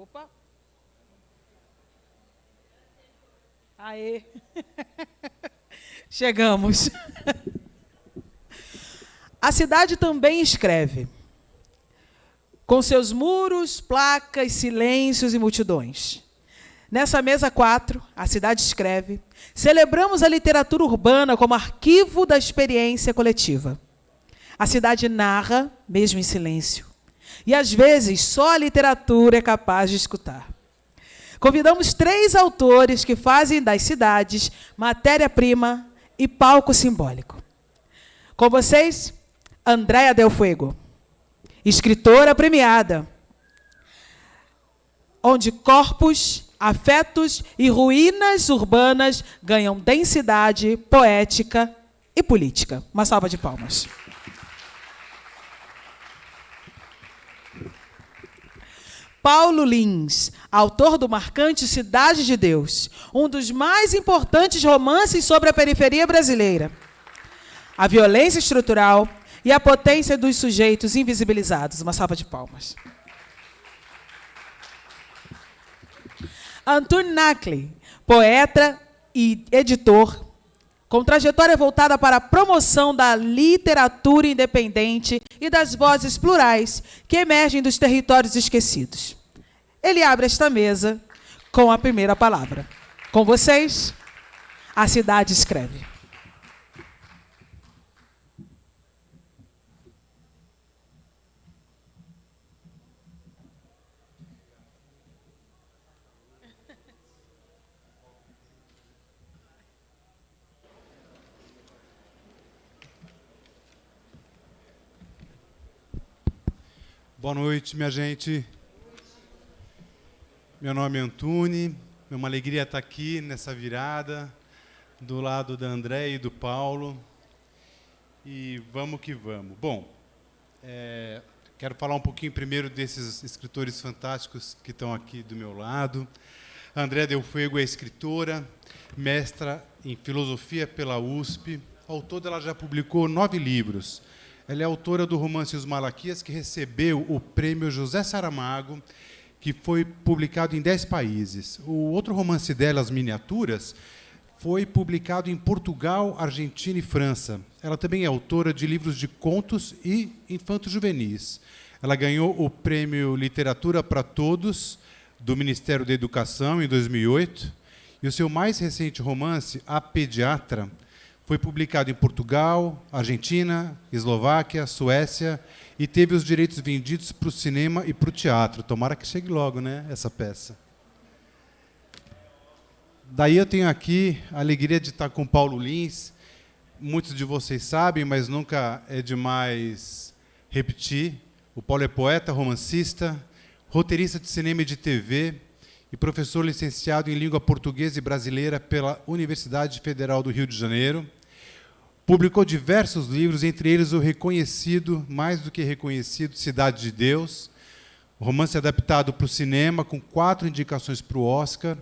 Opa! Aê! Chegamos. A cidade também escreve, com seus muros, placas, silêncios e multidões. Nessa mesa 4, a cidade escreve, celebramos a literatura urbana como arquivo da experiência coletiva. A cidade narra, mesmo em silêncio, e às vezes só a literatura é capaz de escutar. Convidamos 3 autores que fazem das cidades matéria-prima e palco simbólico. Com vocês, Andréa Del Fuego, escritora premiada, onde corpos, afetos e ruínas urbanas ganham densidade poética e política. Uma salva de palmas. Paulo Lins, autor do marcante Cidade de Deus, um dos mais importantes romances sobre a periferia brasileira. A violência estrutural e a potência dos sujeitos invisibilizados. Uma salva de palmas. Antônio Nacli, poeta e editor, com trajetória voltada para a promoção da literatura independente e das vozes plurais que emergem dos territórios esquecidos. Ele abre esta mesa com a primeira palavra. Com vocês, a cidade escreve. Boa noite, minha gente. Meu nome é Antônio. É uma alegria estar aqui nessa virada, do lado da André e do Paulo. E vamos que vamos. Bom, quero falar um pouquinho primeiro desses escritores fantásticos que estão aqui do meu lado. A Andréa Del Fuego é escritora, mestra em filosofia pela USP. Ao todo, ela já publicou 9 livros. Ela é autora do romance Os Malaquias, que recebeu o prêmio José Saramago, que foi publicado em 10 países. O outro romance dela, As Miniaturas, foi publicado em Portugal, Argentina e França. Ela também é autora de livros de contos e infanto-juvenis. Ela ganhou o prêmio Literatura para Todos, do Ministério da Educação, em 2008. E o seu mais recente romance, A Pediatra, foi publicado em Portugal, Argentina, Eslováquia, Suécia e teve os direitos vendidos para o cinema e para o teatro. Tomara que chegue logo, né, essa peça. Daí eu tenho aqui a alegria de estar com o Paulo Lins. Muitos de vocês sabem, mas nunca é demais repetir. O Paulo é poeta, romancista, roteirista de cinema e de TV e professor licenciado em língua portuguesa e brasileira pela Universidade Federal do Rio de Janeiro. Publicou diversos livros, entre eles o reconhecido, mais do que reconhecido, Cidade de Deus, romance adaptado para o cinema, com 4 indicações para o Oscar,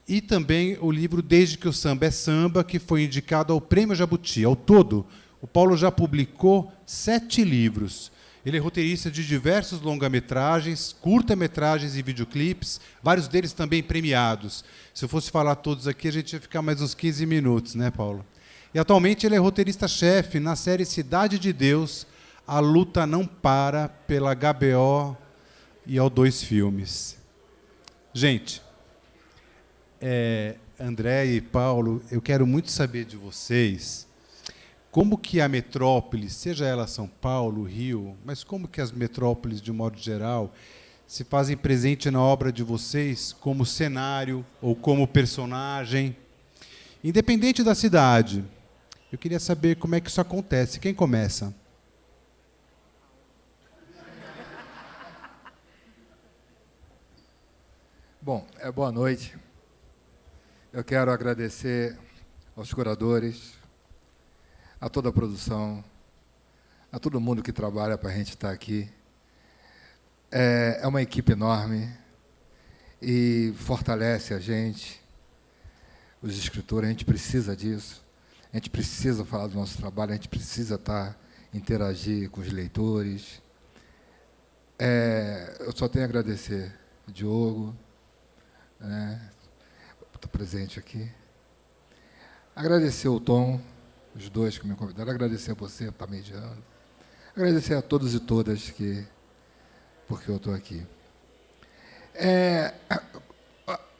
e também o livro Desde que o Samba é Samba, que foi indicado ao Prêmio Jabuti. Ao todo, o Paulo já publicou 7 livros. Ele é roteirista de diversos longa-metragens, curta-metragens e videoclipes, vários deles também premiados. Se eu fosse falar todos aqui, a gente ia ficar mais uns 15 minutos, né, Paulo? E atualmente ele é roteirista-chefe na série Cidade de Deus, A Luta Não Para, pela HBO e O2 Filmes. Gente, André e Paulo, eu quero muito saber de vocês como que a metrópole, seja ela São Paulo, Rio, mas como que as metrópoles, de modo geral, se fazem presente na obra de vocês como cenário ou como personagem, independente da cidade. Eu queria saber como é que isso acontece. Quem começa? Bom, boa noite. Eu quero agradecer aos curadores, a toda a produção, a todo mundo que trabalha para a gente estar aqui. É uma equipe enorme e fortalece a gente, os escritores. A gente precisa disso. A gente precisa falar do nosso trabalho, a gente precisa interagir com os leitores. Eu só tenho a agradecer Diogo, né, está presente aqui. Agradecer o Tom, os dois que me convidaram, agradecer a você, que está mediando. Agradecer a todos e todas porque eu estou aqui.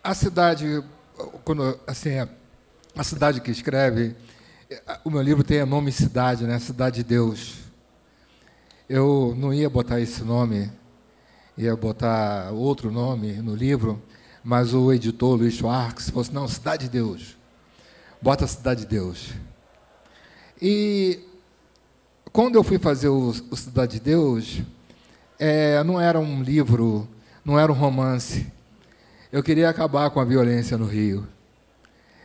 A cidade, quando, assim, a cidade que escreve, o meu livro tem o nome Cidade, né? Cidade de Deus. Eu não ia botar esse nome, ia botar outro nome no livro, mas o editor, Luiz Schwartz, falou assim, não, Cidade de Deus. Bota a Cidade de Deus. E quando eu fui fazer o Cidade de Deus, não era um livro, não era um romance. Eu queria acabar com a violência no Rio.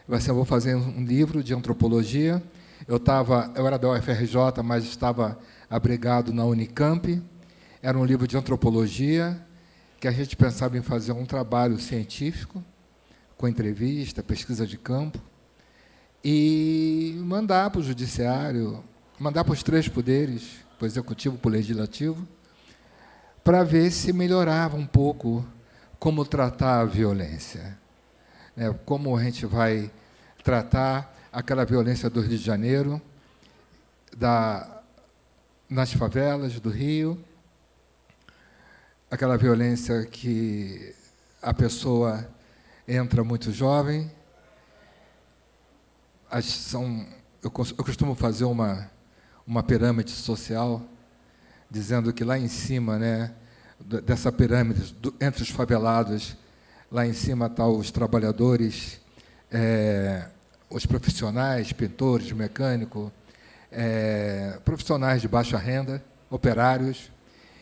Eu vou fazer um livro de antropologia. Eu era da UFRJ, mas estava abrigado na Unicamp. Era um livro de antropologia, que a gente pensava em fazer um trabalho científico, com entrevista, pesquisa de campo, e mandar para o judiciário, mandar para os 3 poderes, para o executivo, para o legislativo, para ver se melhorava um pouco como tratar a violência. Como a gente vai tratar aquela violência do Rio de Janeiro, nas favelas do Rio, aquela violência que a pessoa entra muito jovem. Eu costumo fazer uma pirâmide social, dizendo que lá em cima, né, dessa pirâmide, entre os favelados, lá em cima estão os trabalhadores, os profissionais, pintores, mecânicos, profissionais de baixa renda, operários.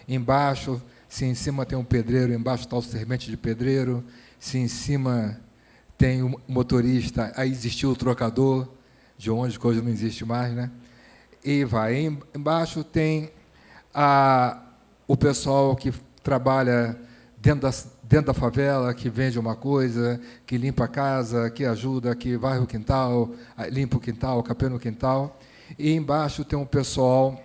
Embaixo, se em cima tem um pedreiro, embaixo está o servente de pedreiro. Se em cima tem o motorista, aí existiu o trocador de ônibus, que hoje não existe mais, né? E vai. Embaixo tem o pessoal que trabalha dentro da favela, que vende uma coisa, que limpa a casa, que ajuda, que varre o quintal, limpa o quintal, capeia no quintal. E embaixo tem um pessoal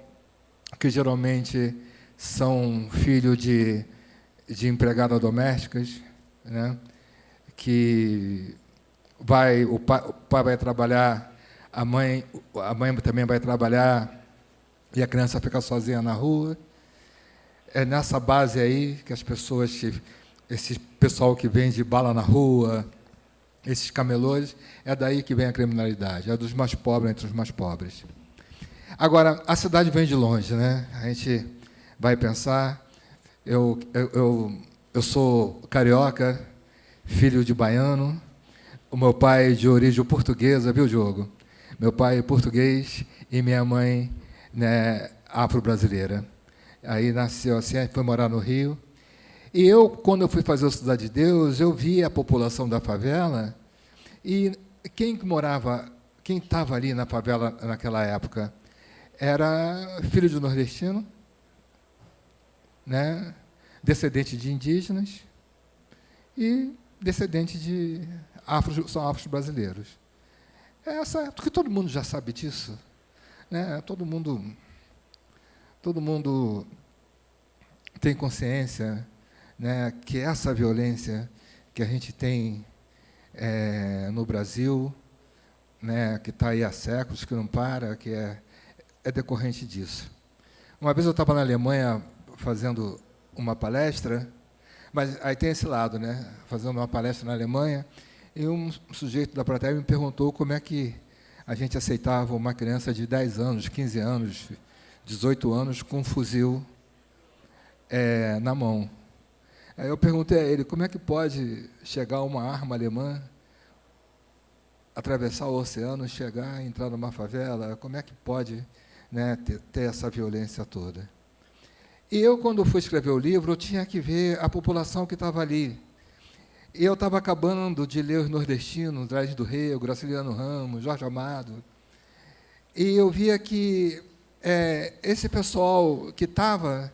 que geralmente são filhos de empregadas domésticas, né? Que o pai vai trabalhar, a mãe também vai trabalhar, e a criança fica sozinha na rua. É nessa base aí que as pessoas, esse pessoal que vende bala na rua, esses camelôs, é daí que vem a criminalidade, é dos mais pobres entre os mais pobres. Agora, a cidade vem de longe, né? A gente vai pensar, eu sou carioca, filho de baiano, o meu pai é de origem portuguesa, viu, Diogo? Meu pai é português e minha mãe, né, afro-brasileira. Aí nasceu assim, foi morar no Rio. E quando eu fui fazer o Cidade de Deus, eu vi a população da favela e quem estava ali na favela naquela época era filho de nordestino, né, descendente de indígenas e descendente de são afro-brasileiros. Porque todo mundo já sabe disso, né? Todo mundo tem consciência, né, que essa violência que a gente tem no Brasil, né, que está aí há séculos, que não para, que é decorrente disso. Uma vez eu estava na Alemanha fazendo uma palestra, mas aí tem esse lado, né, fazendo uma palestra na Alemanha, e um sujeito da plateia me perguntou como é que a gente aceitava uma criança de 10 anos, 15 anos, 18 anos, com um fuzil na mão. Aí eu perguntei a ele, como é que pode chegar uma arma alemã, atravessar o oceano, chegar, entrar numa favela, como é que pode, né, ter essa violência toda? E eu, quando fui escrever o livro, eu tinha que ver a população que estava ali. E eu estava acabando de ler os nordestinos, Drauzio do Rego, Graciliano Ramos, Jorge Amado, e eu via que esse pessoal que estava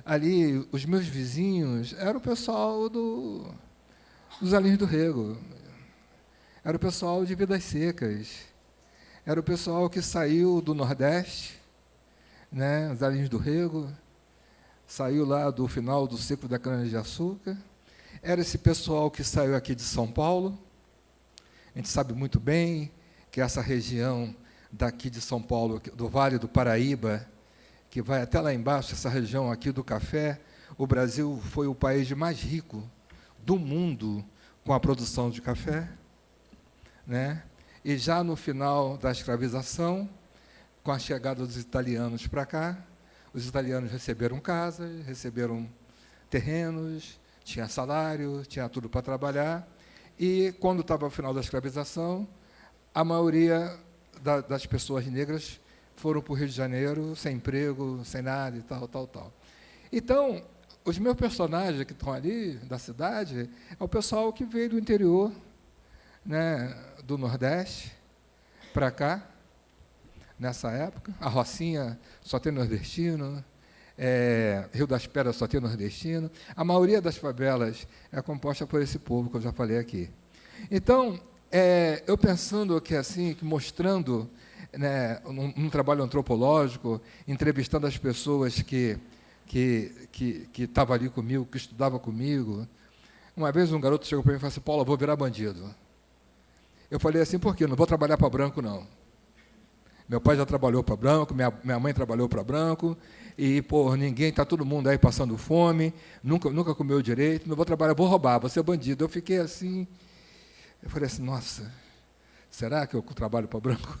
ali, os meus vizinhos, era o pessoal dos Alinhos do Rego, era o pessoal de Vidas Secas, era o pessoal que saiu do Nordeste, né, os Alinhos do Rego, saiu lá do final do ciclo da cana-de-açúcar, era esse pessoal que saiu aqui de São Paulo. A gente sabe muito bem que essa região daqui de São Paulo, do Vale do Paraíba, que vai até lá embaixo, essa região aqui do café, o Brasil foi o país mais rico do mundo com a produção de café, né? E já no final da escravização, com a chegada dos italianos para cá, os italianos receberam casas, receberam terrenos, tinha salário, tinha tudo para trabalhar, e quando estava o final da escravização, a maioria das pessoas negras foram para o Rio de Janeiro sem emprego, sem nada e tal, tal, tal. Então, os meus personagens que estão ali, da cidade, é o pessoal que veio do interior, né, do Nordeste, para cá, nessa época. A Rocinha só tem nordestino, Rio das Pedras só tem nordestino. A maioria das favelas é composta por esse povo que eu já falei aqui. Então, eu pensando que assim, que mostrando, né, um trabalho antropológico, entrevistando as pessoas que estavam ali comigo, que estudavam comigo. Uma vez um garoto chegou para mim e falou assim: Paulo, eu vou virar bandido. Eu falei assim: por quê? Não vou trabalhar para branco, não. Meu pai já trabalhou para branco, minha mãe trabalhou para branco, e, ninguém, está todo mundo aí passando fome, nunca comeu direito, não vou trabalhar, vou roubar, vou ser bandido. Eu fiquei assim, eu falei assim: nossa, será que eu trabalho para branco?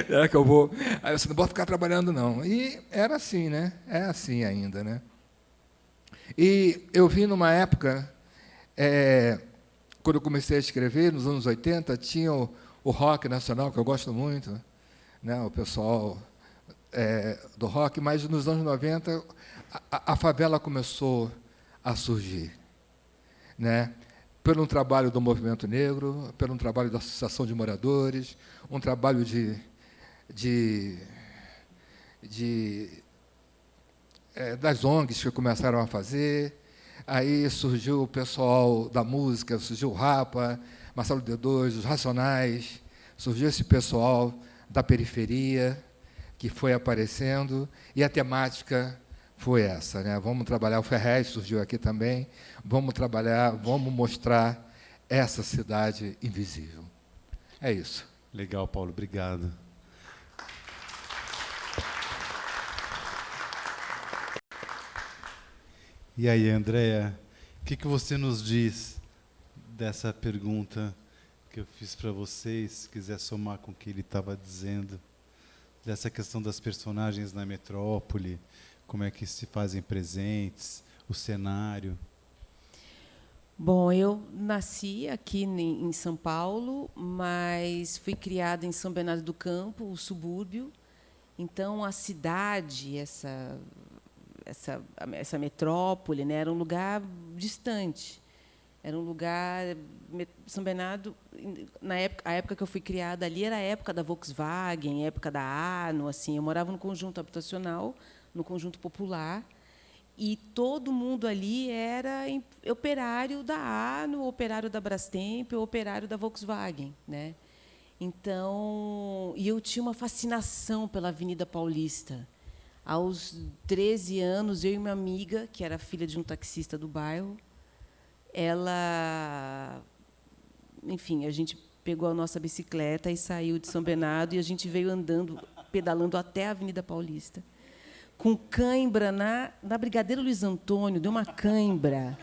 Será que eu vou? Aí eu disse: não vou ficar trabalhando, não. E era assim, né? É assim ainda, né? E eu vi numa época, quando eu comecei a escrever, nos anos 80, tinha o rock nacional, que eu gosto muito, né? O pessoal do rock, mas nos anos 90 a favela começou a surgir, né? Pelo trabalho do movimento negro, pelo trabalho da associação de moradores, um trabalho das ONGs que começaram a fazer. Aí surgiu o pessoal da música, surgiu o Rapa, Marcelo D2, os Racionais, surgiu esse pessoal da periferia que foi aparecendo, e a temática foi essa, né? Vamos trabalhar, o Ferrez surgiu aqui também, vamos trabalhar, vamos mostrar essa cidade invisível. É isso. Legal, Paulo, obrigado. E aí, Andréia, o que você nos diz dessa pergunta que eu fiz para vocês, se quiser somar com o que ele estava dizendo, dessa questão das personagens na metrópole, como é que se fazem presentes, o cenário? Bom, eu nasci aqui em São Paulo, mas fui criada em São Bernardo do Campo, o subúrbio. Então, a cidade, essa metrópole, né, era um lugar distante. Era um lugar... São Bernardo, a época que eu fui criada ali, era a época da Volkswagen, época da ANO. Assim, eu morava no conjunto habitacional, no conjunto popular, e todo mundo ali era operário da ANO, operário da Brastemp, operário da Volkswagen, né? Então, e eu tinha uma fascinação pela Avenida Paulista. Aos 13 anos, eu e uma amiga, que era filha de um taxista do bairro, enfim, a gente pegou a nossa bicicleta e saiu de São Bernardo, e a gente veio andando, pedalando até a Avenida Paulista, com cãibra na Brigadeiro Luiz Antônio, deu uma cãibra.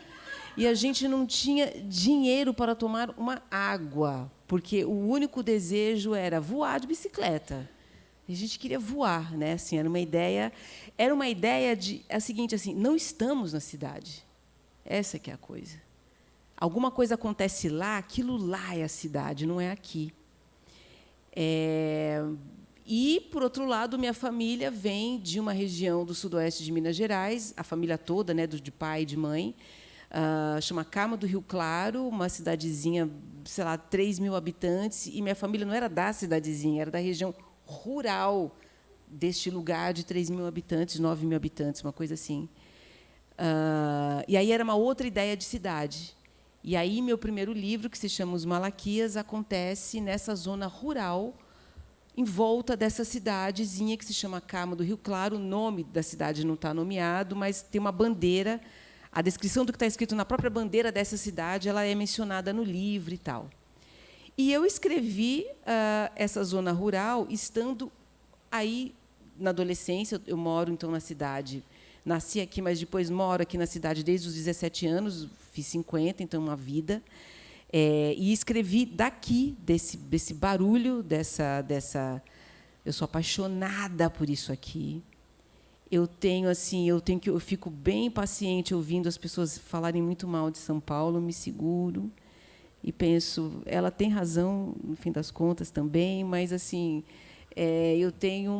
E a gente não tinha dinheiro para tomar uma água, porque o único desejo era voar de bicicleta. A gente queria voar, né? Assim, era uma ideia de a seguinte, assim, não estamos na cidade. Essa que é a coisa. Alguma coisa acontece lá, aquilo lá é a cidade, não é aqui. E, por outro lado, minha família vem de uma região do sudoeste de Minas Gerais, a família toda, né, de pai e de mãe, chama Carmo do Rio Claro, uma cidadezinha, sei lá, 3.000 habitantes, e minha família não era da cidadezinha, era da região rural deste lugar de 3.000 habitantes, 9.000 habitantes, uma coisa assim. E aí era uma outra ideia de cidade. E aí meu primeiro livro, que se chama Os Malaquias, acontece nessa zona rural, em volta dessa cidadezinha que se chama Carmo do Rio Claro. O nome da cidade não está nomeado, mas tem uma bandeira a descrição do que está escrito na própria bandeira dessa cidade, ela é mencionada no livro e tal. E eu escrevi essa zona rural estando aí na adolescência. Eu moro, então, na cidade. Nasci aqui, mas depois moro aqui na cidade desde os 17 anos, fiz 50, então, uma vida. E escrevi daqui, desse barulho, dessa... Eu sou apaixonada por isso aqui. Eu fico bem paciente ouvindo as pessoas falarem muito mal de São Paulo, me seguro e penso, ela tem razão no fim das contas também, mas assim, eu tenho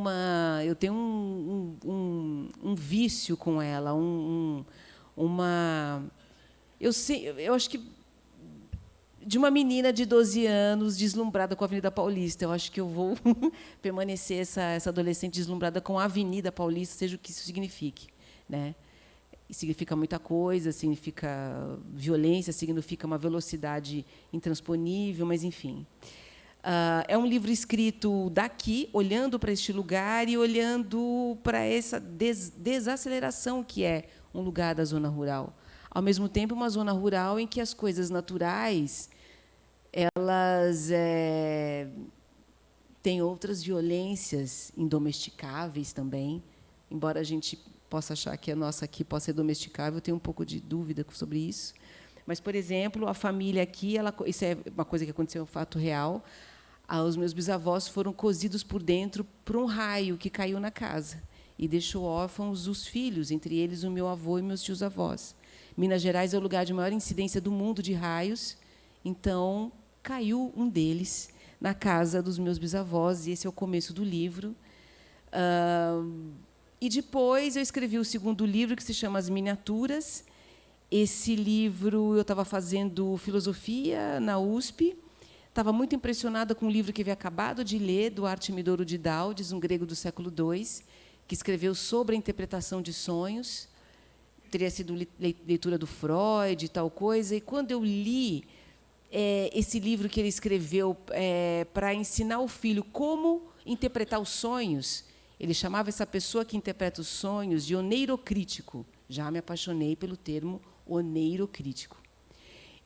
um vício com ela, eu acho que de uma menina de 12 anos deslumbrada com a Avenida Paulista. Eu acho que eu vou permanecer essa adolescente deslumbrada com a Avenida Paulista, seja o que isso signifique, né? E significa muita coisa, significa violência, significa uma velocidade intransponível, mas, enfim. É um livro escrito daqui, olhando para este lugar e olhando para essa desaceleração que é um lugar da zona rural. Ao mesmo tempo, uma zona rural em que as coisas naturais elas têm outras violências indomesticáveis também, embora a gente possa achar que a nossa aqui possa ser domesticável, eu tenho um pouco de dúvida sobre isso. Mas, por exemplo, a família aqui, isso é uma coisa que aconteceu, um fato real. Os meus bisavós foram cozidos por dentro por um raio que caiu na casa e deixou órfãos os filhos, entre eles o meu avô e meus tios-avós. Minas Gerais é o lugar de maior incidência do mundo de raios, então caiu um deles na casa dos meus bisavós, e esse é o começo do livro. E depois eu escrevi o segundo livro, que se chama As Miniaturas. Esse livro, eu estava fazendo filosofia na USP, estava muito impressionada com um livro que havia acabado de ler, do Artemidoro de Daudes, um grego do século II, que escreveu sobre a interpretação de sonhos. Teria sido leitura do Freud e tal coisa. E, quando eu li esse livro que ele escreveu para ensinar o filho como interpretar os sonhos, ele chamava essa pessoa que interpreta os sonhos de oneirocrítico. Já me apaixonei pelo termo oneirocrítico.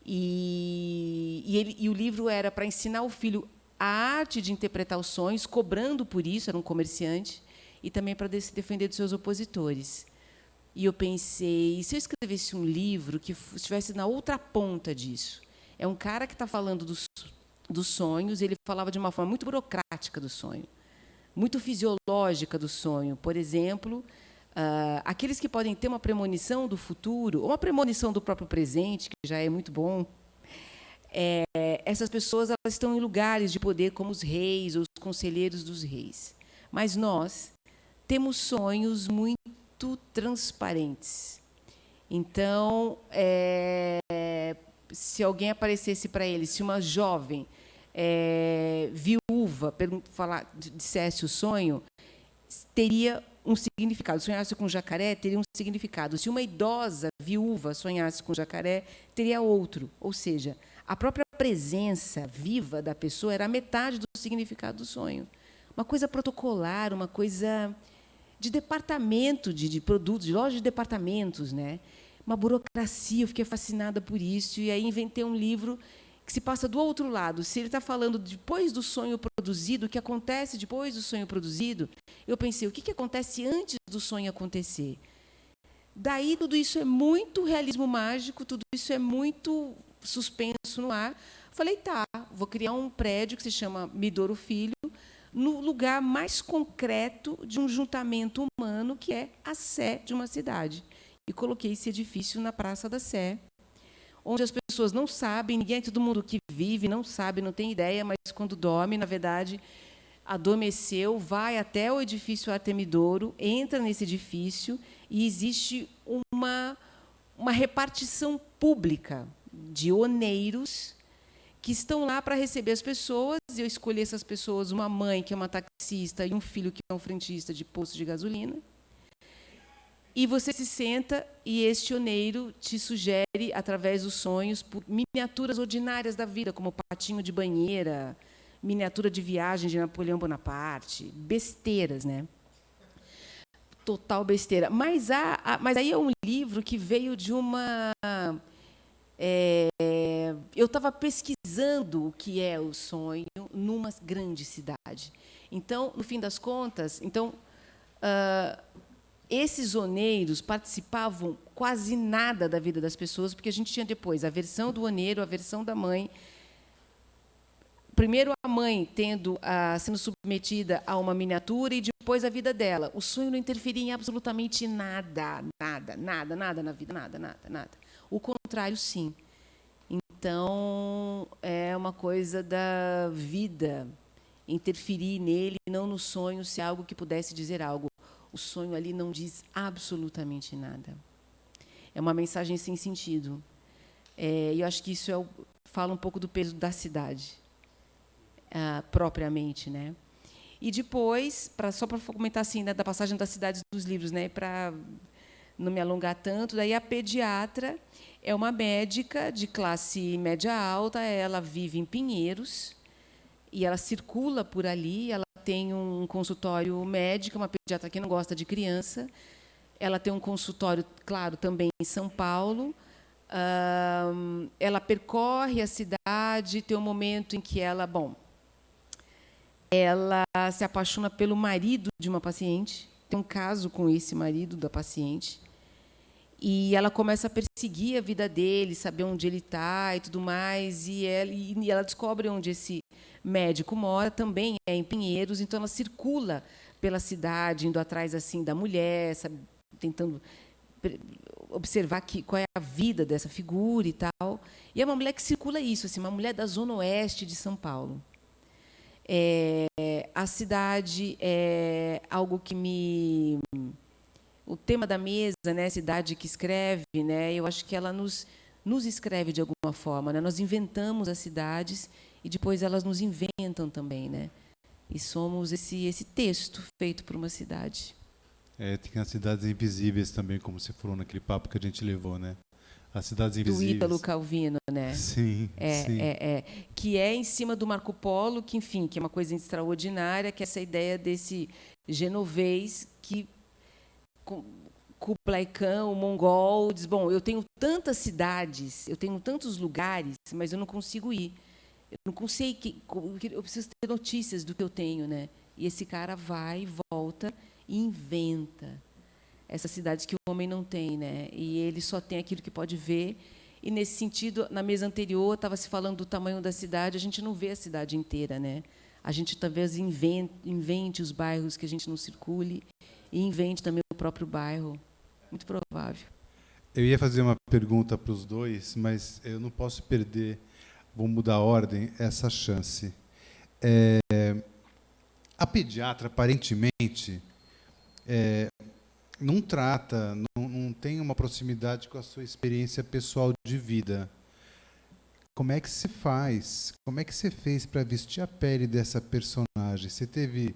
E o livro era para ensinar o filho a arte de interpretar os sonhos, cobrando por isso, era um comerciante, e também para se defender dos seus opositores. E eu pensei, e se eu escrevesse um livro que estivesse na outra ponta disso? É um cara que está falando dos sonhos, e ele falava de uma forma muito burocrática do sonho, muito fisiológica do sonho. Por exemplo, aqueles que podem ter uma premonição do futuro, ou uma premonição do próprio presente, que já é muito bom, essas pessoas elas estão em lugares de poder como os reis, ou os conselheiros dos reis. Mas nós temos sonhos muito transparentes. Então, se alguém aparecesse para ele, se uma jovem viúva dissesse o sonho, teria um significado. Sonhasse com jacaré, teria um significado. Se uma idosa viúva sonhasse com jacaré, teria outro. Ou seja, a própria presença viva da pessoa era a metade do significado do sonho. Uma coisa protocolar, uma coisa de departamento de produtos, de loja de departamentos, né? Uma burocracia. Eu fiquei fascinada por isso, e aí inventei um livro que se passa do outro lado. Se ele está falando depois do sonho produzido, o que acontece depois do sonho produzido, eu pensei, o que acontece antes do sonho acontecer? Daí tudo isso é muito realismo mágico, tudo isso é muito suspenso no ar. Falei, tá, vou criar um prédio que se chama Midoro Filho, no lugar mais concreto de um juntamento humano, que é a Sé de uma cidade. E coloquei esse edifício na Praça da Sé, onde as pessoas não sabem, todo mundo que vive não sabe, não tem ideia, mas quando dorme, na verdade, adormeceu, vai até o edifício Artemidouro, entra nesse edifício, e existe uma repartição pública de oneiros que estão lá para receber as pessoas. Eu escolhi essas pessoas, uma mãe, que é uma taxista, e um filho, que é um frentista de posto de gasolina. E você se senta, e este oneiro te sugere, através dos sonhos, por miniaturas ordinárias da vida, como patinho de banheira, miniatura de viagem de Napoleão Bonaparte, besteiras, né? total besteira. Mas aí é um livro que veio de uma... eu estava pesquisando o que é o sonho numa grande cidade. Então, no fim das contas, esses oneiros participavam quase nada da vida das pessoas, porque a gente tinha depois a versão do oneiro, a versão da mãe. Primeiro a mãe sendo submetida a uma miniatura e depois a vida dela. O sonho não interferia em absolutamente nada na vida, nada. O contrário, sim. Então, é uma coisa da vida interferir nele, não no sonho ser algo que pudesse dizer algo. O sonho ali não diz absolutamente nada. É uma mensagem sem sentido. Eu acho que isso fala um pouco do peso da cidade, propriamente, né? E depois, só para comentar assim, né, da passagem das cidades dos livros, né, para não me alongar tanto, daí a pediatra é uma médica de classe média alta, ela vive em Pinheiros e ela circula por ali, ela tem um consultório médico, uma pediatra que não gosta de criança, ela tem um consultório, claro, também em São Paulo. Ela percorre a cidade, tem um momento em que ela se apaixona pelo marido de uma paciente, tem um caso com esse marido da paciente, e ela começa a perseguir a vida dele, saber onde ele está e tudo mais, e ela descobre onde esse médico mora, também é em Pinheiros, então ela circula pela cidade, indo atrás assim da mulher, sabe, tentando observar qual é a vida dessa figura e tal. E é uma mulher que circula isso, assim, uma mulher da zona oeste de São Paulo. A cidade é algo que o tema da mesa, né, cidade que escreve, né, eu acho que ela nos escreve de alguma forma, né? Nós inventamos as cidades e depois elas nos inventam também, né? E somos esse texto feito por uma cidade. Tem as cidades invisíveis também, como você falou naquele papo que a gente levou, né? As cidades invisíveis. Do Ítalo Calvino, né? Sim, sim. Que é em cima do Marco Polo, que, enfim, que é uma coisa extraordinária, que é essa ideia desse genovês que Kublai Khan, o mongol, diz, bom, eu tenho tantas cidades, eu tenho tantos lugares, mas eu não consigo ir. Eu não consigo, eu preciso ter notícias do que eu tenho, né? E esse cara vai, volta e inventa essas cidades que o homem não tem, né? E ele só tem aquilo que pode ver. E, nesse sentido, na mesa anterior, estava se falando do tamanho da cidade, a gente não vê a cidade inteira, né? A gente, talvez, invente os bairros que a gente não circule e invente também o próprio bairro. Muito provável. Eu ia fazer uma pergunta para os dois, mas eu não posso perder, vou mudar a ordem, essa chance. A pediatra, aparentemente, não trata, não tem uma proximidade com a sua experiência pessoal de vida. Como é que se faz? Como é que você fez para vestir a pele dessa personagem? Você teve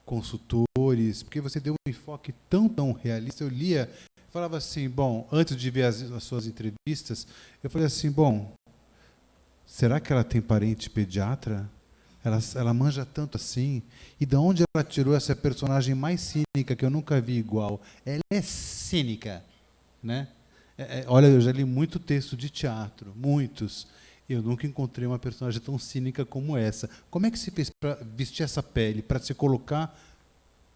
consultores? Porque você deu um enfoque tão realista. Eu lia, falava assim, bom, antes de ver as suas entrevistas, eu falei assim, bom, será que ela tem parente pediatra? Ela manja tanto assim? E de onde ela tirou essa personagem mais cínica, que eu nunca vi igual? Ela é cínica, né? Olha, eu já li muito texto de teatro, muitos. Eu nunca encontrei uma personagem tão cínica como essa. Como é que se fez para vestir essa pele, para se colocar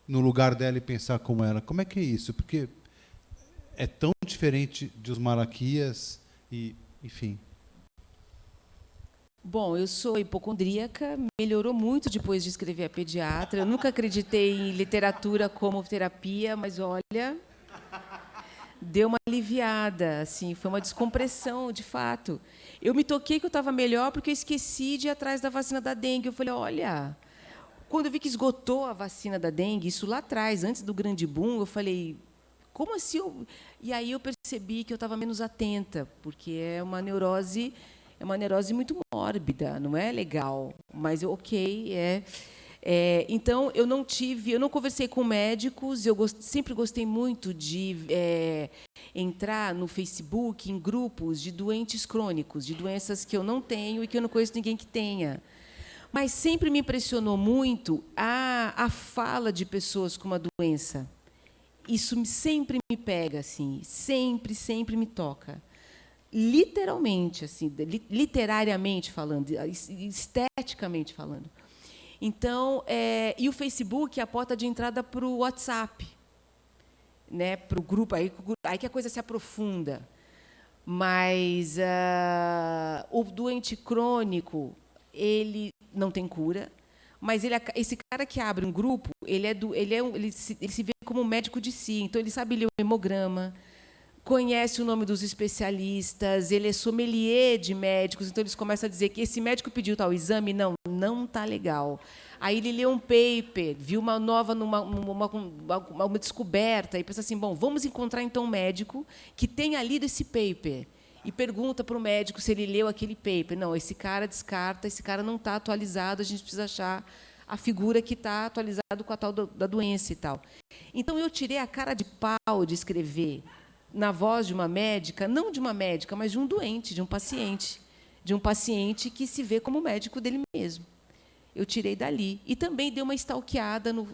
no lugar dela e pensar como ela? Como é que é isso? Porque é tão diferente de Os Malaquias e, enfim. Bom, eu sou hipocondríaca, melhorou muito depois de escrever A Pediatra. Eu nunca acreditei em literatura como terapia, mas, olha, deu uma aliviada, assim, foi uma descompressão, de fato. Eu me toquei que eu estava melhor porque eu esqueci de ir atrás da vacina da dengue. Eu falei, olha, quando eu vi que esgotou a vacina da dengue, isso lá atrás, antes do grande boom, eu falei, como assim? E aí eu percebi que eu estava menos atenta, porque é uma neurose muito mórbida, não é legal, mas então eu não conversei com médicos, eu sempre gostei muito de entrar no Facebook em grupos de doentes crônicos, de doenças que eu não tenho e que eu não conheço ninguém que tenha. Mas sempre me impressionou muito a fala de pessoas com uma doença. isso sempre me pega, assim, sempre me toca. Literalmente, assim, literariamente falando, esteticamente falando. Então, e o Facebook é a porta de entrada para o WhatsApp, né, para o grupo, aí que a coisa se aprofunda. Mas o doente crônico, ele não tem cura, mas esse cara que abre um grupo, ele se vê como médico de si, então ele sabe ler o hemograma, conhece o nome dos especialistas, ele é sommelier de médicos, então eles começam a dizer que esse médico pediu tal exame, não está legal. Aí ele lê um paper, viu uma nova, uma descoberta, e pensa assim, bom, vamos encontrar então um médico que tenha lido esse paper. E pergunta para o médico se ele leu aquele paper. Não, esse cara descarta, esse cara não está atualizado, a gente precisa achar a figura que está atualizado com a tal da doença e tal. Então, eu tirei a cara de pau de escrever na voz de uma médica, não de uma médica, mas de um doente, de um paciente que se vê como médico dele mesmo. Eu tirei dali. E também dei uma stalkeada no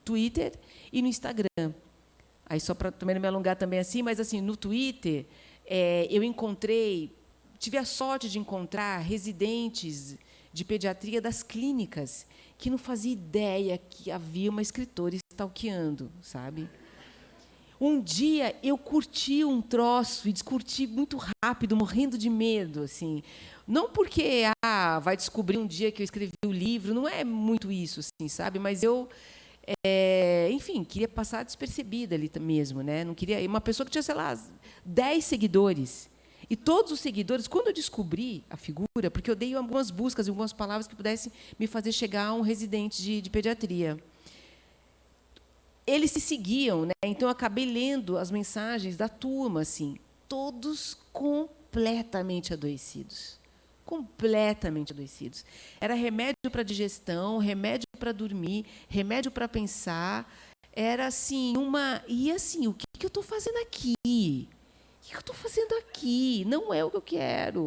Twitter e no Instagram. Aí, só para também não me alongar também assim, mas assim, no Twitter, eu tive a sorte de encontrar residentes de pediatria das clínicas que não fazia ideia que havia uma escritora stalkeando, sabe? Um dia eu curti um troço e descurti muito rápido, morrendo de medo, assim. Não porque vai descobrir um dia que eu escrevi o livro, não é muito isso, assim, sabe? Mas eu, enfim, queria passar despercebida ali mesmo, né? Não queria uma pessoa que tinha, sei lá, 10 seguidores. E todos os seguidores, quando eu descobri a figura, porque eu dei algumas buscas e algumas palavras que pudessem me fazer chegar a um residente de pediatria. Eles se seguiam, né? Então eu acabei lendo as mensagens da turma, assim, todos completamente adoecidos. Completamente adoecidos. Era remédio para digestão, remédio para dormir, remédio para pensar. Era assim, E assim, o que eu estou fazendo aqui? O que eu estou fazendo aqui? Não é o que eu quero.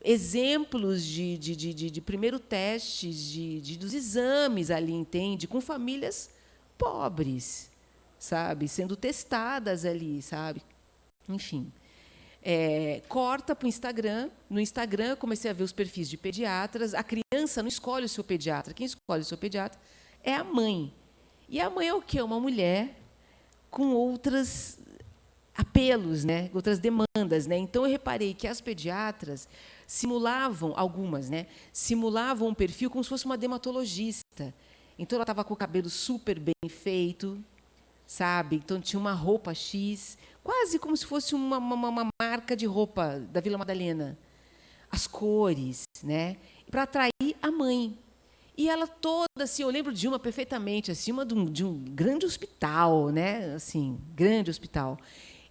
Exemplos de primeiro testes dos exames ali, entende? Com famílias pobres, sabe? Sendo testadas ali, sabe? Enfim. Corta para o Instagram. No Instagram, comecei a ver os perfis de pediatras. A criança não escolhe o seu pediatra. Quem escolhe o seu pediatra é a mãe. E a mãe é o quê? Uma mulher com outros apelos, né? Outras demandas, né? Então eu reparei que as pediatras simulavam, algumas, né? Simulavam um perfil como se fosse uma dermatologista. Então ela estava com o cabelo super bem feito, sabe? Então tinha uma roupa X, quase como se fosse uma marca de roupa da Vila Madalena. As cores, né? Para atrair a mãe. E ela toda assim, eu lembro de uma perfeitamente, assim, uma de um grande hospital, né? Assim, grande hospital.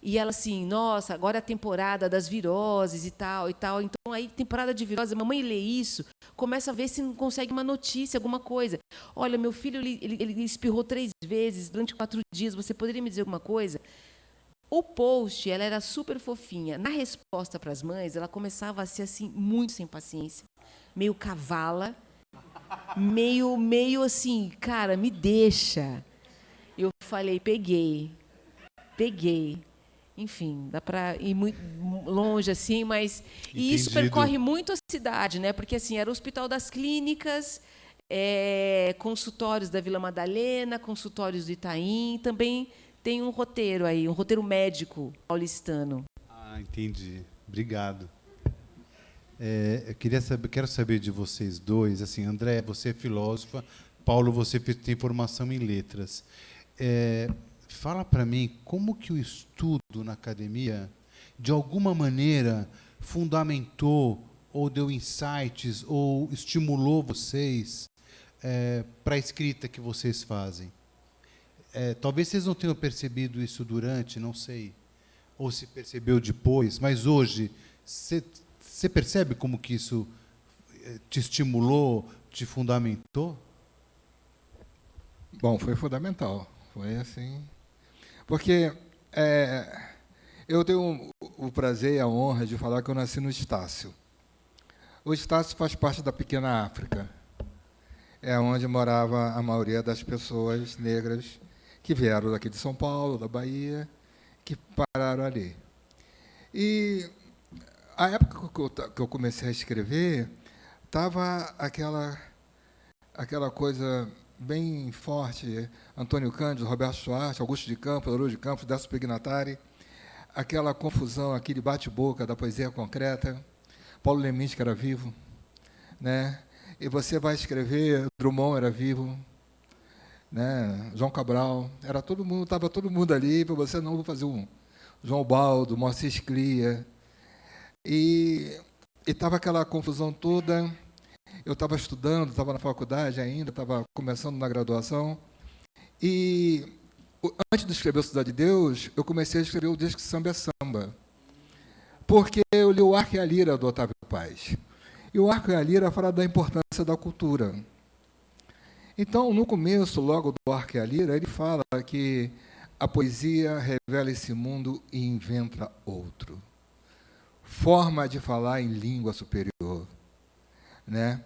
E ela assim, nossa, agora é a temporada das viroses e tal. Então, aí, temporada de virose, a mamãe lê isso, começa a ver se não consegue uma notícia, alguma coisa. Olha, meu filho, ele espirrou 3 vezes durante 4 dias, você poderia me dizer alguma coisa? O post, ela era super fofinha. Na resposta para as mães, ela começava a ser assim, muito sem paciência, meio cavala, meio assim, cara, me deixa. Eu falei, peguei. Enfim, dá para ir muito longe assim, mas e isso percorre muito a cidade, né? Porque assim era o Hospital das Clínicas, consultórios da Vila Madalena, consultórios do Itaim, também tem um roteiro aí, um roteiro médico paulistano. Ah, entendi. Obrigado. Quero saber de vocês dois, assim, André, você é filósofa, Paulo, você tem formação em letras. Fala para mim como que o estudo na academia, de alguma maneira, fundamentou ou deu insights ou estimulou vocês para a escrita que vocês fazem. Talvez vocês não tenham percebido isso durante, não sei, ou se percebeu depois, mas hoje, você percebe como que isso te estimulou, te fundamentou? Bom, foi fundamental. Foi assim... Porque eu tenho o prazer e a honra de falar que eu nasci no Estácio. O Estácio faz parte da pequena África. é onde morava a maioria das pessoas negras que vieram daqui de São Paulo, da Bahia, que pararam ali. E a época que eu comecei a escrever, estava aquela coisa bem forte, Antônio Cândido, Roberto Schwartz, Augusto de Campos, Haroldo de Campos, Décio Pignatari, aquela confusão, aquele bate-boca da poesia concreta, Paulo Leminski, que era vivo, né? E você vai escrever, Drummond era vivo, né? João Cabral, era todo mundo, estava todo mundo ali, para você não fazer um João Baldo, Moacir Sclia, e estava aquela confusão toda. Eu estava estudando, estava na faculdade ainda, estava começando na graduação, e antes de escrever o Cidade de Deus, eu comecei a escrever o Disque Samba é Samba, porque eu li o Arco e a Lira, do Otávio Paz. E o Arco e a Lira fala da importância da cultura. Então, no começo, logo do Arco e a Lira, ele fala que a poesia revela esse mundo e inventa outro. Forma de falar em língua superior, né?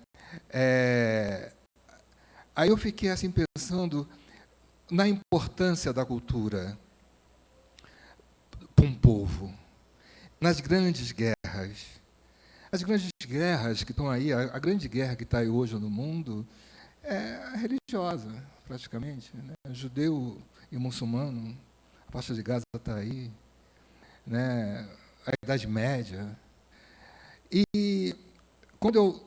Aí eu fiquei assim pensando na importância da cultura para um povo, nas grandes guerras. As grandes guerras que estão aí, a grande guerra que está aí hoje no mundo é religiosa, praticamente, né? Judeu e muçulmano, a faixa de Gaza está aí, né? A Idade Média. E quando eu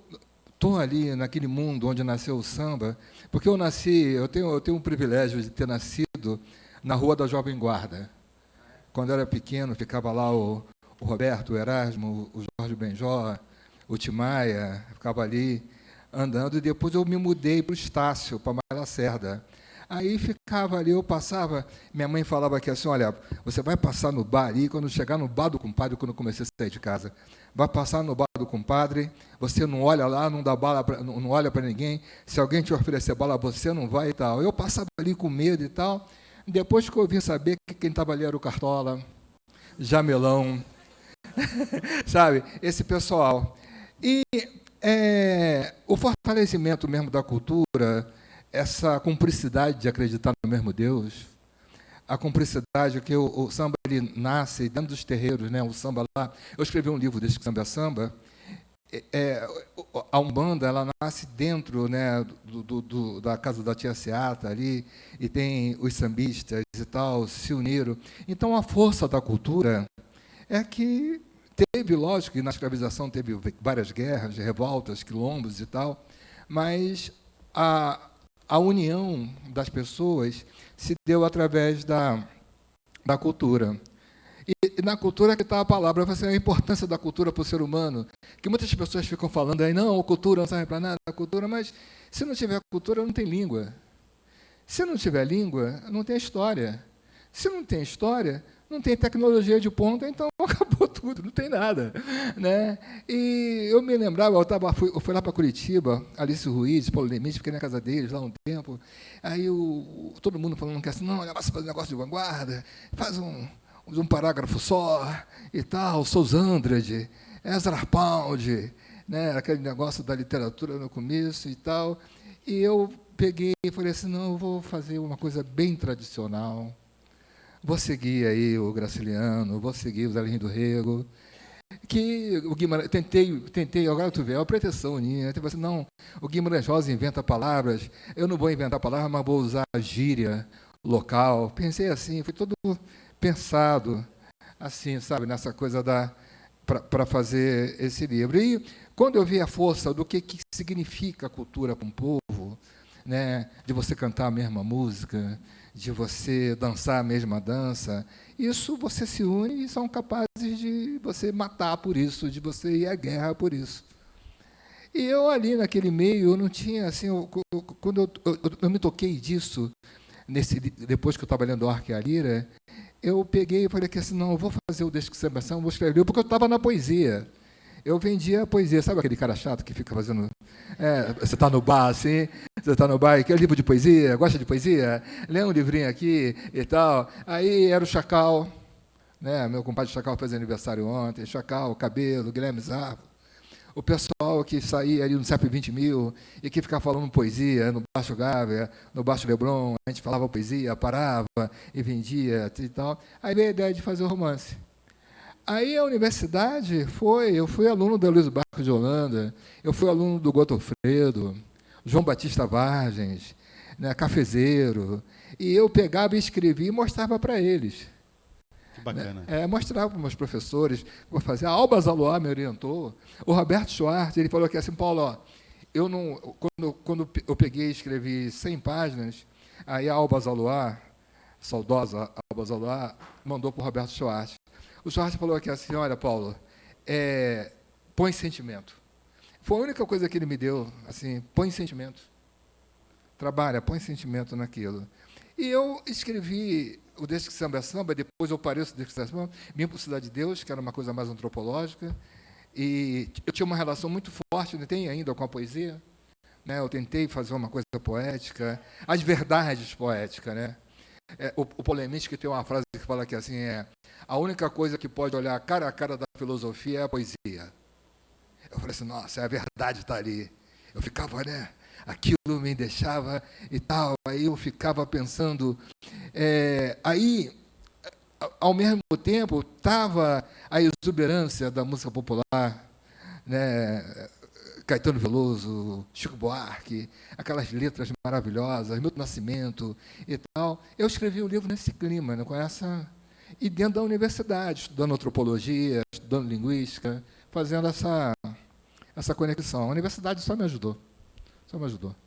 estou ali naquele mundo onde nasceu o samba, porque eu tenho um privilégio de ter nascido na Rua da Jovem Guarda. Quando eu era pequeno, ficava lá o Roberto, o Erasmo, o Jorge Benjó, o Timaya, ficava ali andando, e depois eu me mudei para o Estácio, para Malha Lacerda. Aí ficava ali, eu passava, minha mãe falava aqui assim, olha, você vai passar no bar ali, quando chegar no bar do compadre, quando eu comecei a sair de casa, vai passar no bar do compadre, você não olha lá, não dá bala, não olha para ninguém, se alguém te oferecer bala, você não vai e tal. Eu passava ali com medo e tal, depois que eu vim saber que quem estava ali era o Cartola, Jamelão, sabe, esse pessoal. E o fortalecimento mesmo da cultura, essa cumplicidade de acreditar no mesmo Deus, a cumplicidade que o samba ele nasce dentro dos terreiros, né? O samba lá. Eu escrevi um livro desse Samba é Samba. A Umbanda ela nasce dentro, né, da casa da Tia Seata ali, e tem os sambistas e tal, se uniram. Então a força da cultura é que teve, lógico, que na escravização teve várias guerras, revoltas, quilombos e tal, mas a união das pessoas se deu através da cultura. E na cultura que está a palavra, assim, a importância da cultura para o ser humano, que muitas pessoas ficam falando aí, não, a cultura não serve para nada, a cultura, mas se não tiver cultura, não tem língua. Se não tiver língua, não tem história. Se não tem história, não tem tecnologia de ponta, então acabou tudo, não tem nada, né? E eu me lembrava, eu fui lá para Curitiba, Alice Ruiz, Paulo Leminski, fiquei na casa deles lá um tempo, aí todo mundo falando que assim, não, negócio faz um negócio de vanguarda, faz um parágrafo só e tal, Sousa Andrade, Ezra Pound, né? Aquele negócio da literatura no começo e tal, e eu peguei e falei assim, não, eu vou fazer uma coisa bem tradicional. Vou seguir aí o Graciliano, vou seguir o Zé Lins do Rego, que o Guimarães, tentei, agora tu vê, é uma pretensão minha, tipo assim, não, o Guimarães Rosa inventa palavras, eu não vou inventar palavras, mas vou usar a gíria local. Pensei assim, foi todo pensado, assim, sabe, nessa coisa para fazer esse livro. E quando eu vi a força do que significa a cultura para um povo, né, de você cantar a mesma música, de você dançar a mesma dança, isso você se une e são capazes de você matar por isso, de você ir à guerra por isso. E eu ali naquele meio, eu não tinha, assim, quando eu me toquei disso, depois que eu estava lendo o Arco e a Lira, eu peguei e falei que assim, não, eu vou fazer o Disque Samba é Samba, vou escrever, porque eu estava na poesia. Eu vendia a poesia, sabe aquele cara chato que fica fazendo... você está no bar, assim, você está no bar, quer livro de poesia, gosta de poesia? Lê um livrinho aqui e tal. Aí era o Chacal, né? Meu compadre Chacal fez aniversário ontem, Chacal, Cabelo, Guilherme Zarro, o pessoal que saía ali no CEP 20.000 e que ficava falando poesia no Baixo Gávea, no Baixo Leblon, a gente falava poesia, parava e vendia e tal. Aí veio a ideia de fazer o romance. Aí a universidade eu fui aluno da Luiz Barcos de Holanda, eu fui aluno do Godofredo, João Batista Vargens, né, Cafezeiro, e eu pegava e escrevia e mostrava para eles. Que bacana. Mostrava para os meus professores, vou fazer. A Alba Zaloá me orientou, o Roberto Schwartz, ele falou que assim, Paulo, ó, eu não, quando eu peguei e escrevi 100 páginas, aí a Alba Zaloá, saudosa Alba Zaloá, mandou para o Roberto Schwartz. O Schwartz falou aqui assim, olha, Paulo, põe sentimento. Foi a única coisa que ele me deu, assim, põe sentimento. Trabalha, põe sentimento naquilo. E eu escrevi o Desde que Samba é Samba, depois eu parei o Desde que Samba é Samba, vim para o Cidade de Deus, que era uma coisa mais antropológica, e eu tinha uma relação muito forte, tem ainda, com a poesia, né? Eu tentei fazer uma coisa poética, as verdades poéticas, né? O Polemista tem uma frase que fala que assim a única coisa que pode olhar cara a cara da filosofia é a poesia. Eu falei assim, nossa, a verdade está ali. Eu ficava, né? Aquilo me deixava e tal. Aí eu ficava pensando. Aí, ao mesmo tempo, estava a exuberância da música popular, né? Caetano Veloso, Chico Buarque, aquelas letras maravilhosas, Milton Nascimento e tal. Eu escrevi o livro nesse clima, né, e dentro da universidade, estudando antropologia, estudando linguística, fazendo essa conexão. A universidade só me ajudou.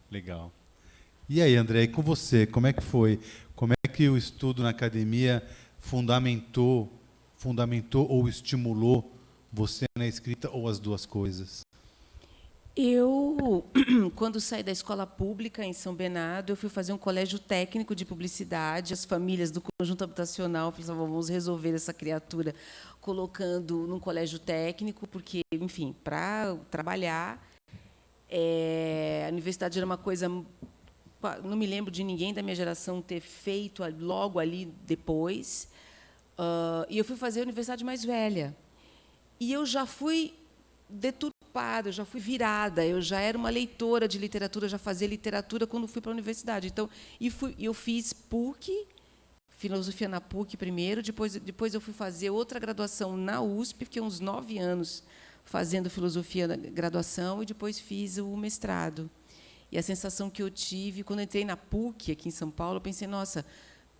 Legal. E aí, André, e com você, como é que foi? Como é que o estudo na academia fundamentou ou estimulou você na escrita, ou as duas coisas? Eu, quando saí da escola pública em São Bernardo, eu fui fazer um colégio técnico de publicidade. As famílias do conjunto habitacional pensavam, vamos resolver essa criatura colocando num colégio técnico, porque, enfim, para trabalhar, a universidade era uma coisa... Não me lembro de ninguém da minha geração ter feito logo ali depois. E eu fui fazer a universidade mais velha. E eu já fui deturpada, eu já fui virada, eu já era uma leitora de literatura, já fazia literatura quando fui para a universidade. Então, eu fiz PUC, filosofia na PUC primeiro, depois eu fui fazer outra graduação na USP, fiquei uns 9 anos fazendo filosofia na graduação, e depois fiz o mestrado. E a sensação que eu tive, quando entrei na PUC, aqui em São Paulo, eu pensei, nossa,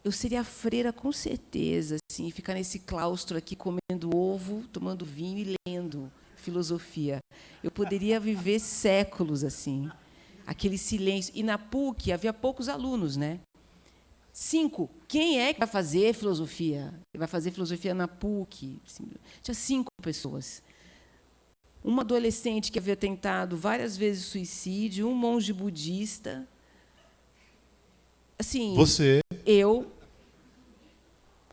eu seria freira com certeza, assim, ficar nesse claustro aqui, comendo ovo, tomando vinho e lendo filosofia. Eu poderia viver séculos assim, aquele silêncio. E na PUC havia poucos alunos, né? 5. Quem é que vai fazer filosofia? Vai fazer filosofia na PUC? Tinha 5 pessoas. Uma adolescente que havia tentado várias vezes suicídio, um monge budista. Assim, você? Eu,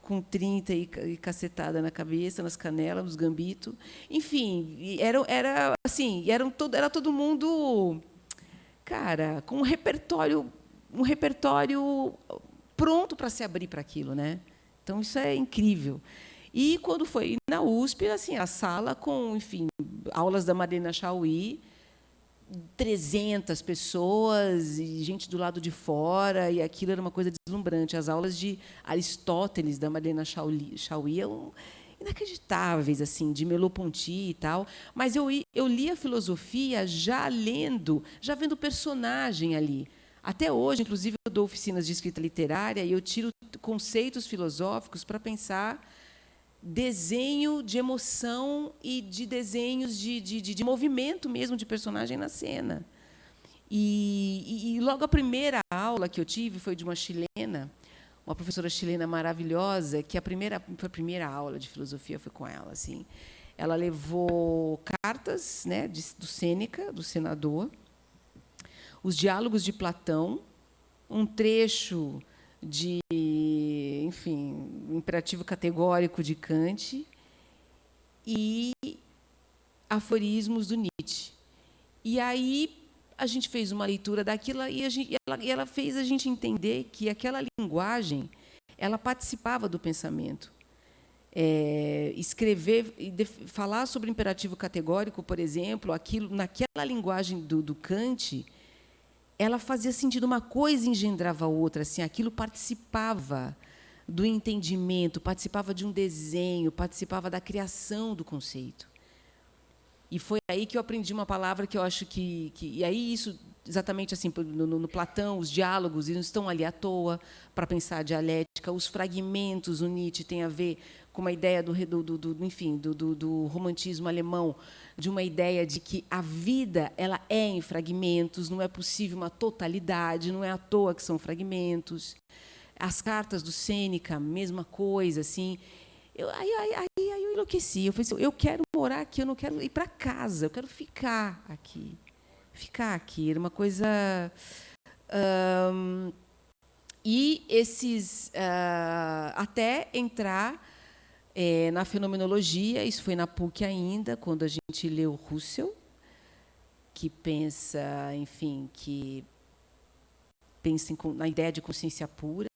com 30 e cacetada na cabeça, nas canelas, nos gambitos. Enfim, era todo mundo, cara, com um repertório pronto para se abrir para aquilo, né? Então, isso é incrível. E, quando foi na USP, assim, a sala com, enfim, aulas da Madalena Chauí, 300 pessoas, e gente do lado de fora, e aquilo era uma coisa deslumbrante. As aulas de Aristóteles, da Madalena Chauí, eram inacreditáveis, assim, de Merleau-Ponty e tal. Mas eu li a filosofia já vendo personagem ali. Até hoje, inclusive, eu dou oficinas de escrita literária e eu tiro conceitos filosóficos para pensar desenho de emoção e de desenhos de movimento mesmo de personagem na cena. E logo a primeira aula que eu tive foi de uma chilena, uma professora chilena maravilhosa, que foi a primeira aula de filosofia foi com ela. Assim. Ela levou cartas, né, do Sêneca, do senador, os diálogos de Platão, um trecho de, enfim, imperativo categórico de Kant e aforismos do Nietzsche. E aí a gente fez uma leitura daquilo e ela fez a gente entender que aquela linguagem ela participava do pensamento. escrever e falar sobre o imperativo categórico, por exemplo, aquilo naquela linguagem do Kant, ela fazia sentido, uma coisa engendrava a outra, assim, aquilo participava do entendimento, participava de um desenho, participava da criação do conceito. E foi aí que eu aprendi uma palavra que eu acho que e aí isso, exatamente assim, no Platão, os diálogos eles não estão ali à toa para pensar a dialética, os fragmentos, o Nietzsche tem a ver com uma ideia do romantismo alemão, de uma ideia de que a vida ela é em fragmentos, não é possível uma totalidade, não é à toa que são fragmentos. As cartas do Sêneca, mesma coisa, assim. Aí eu enlouqueci. Eu falei assim, eu quero morar aqui, eu não quero ir para casa, eu quero ficar aqui. Ficar aqui. Era uma coisa... e esses... até entrar na fenomenologia, isso foi na PUC ainda, quando a gente leu Husserl, que pensa, enfim, na ideia de consciência pura,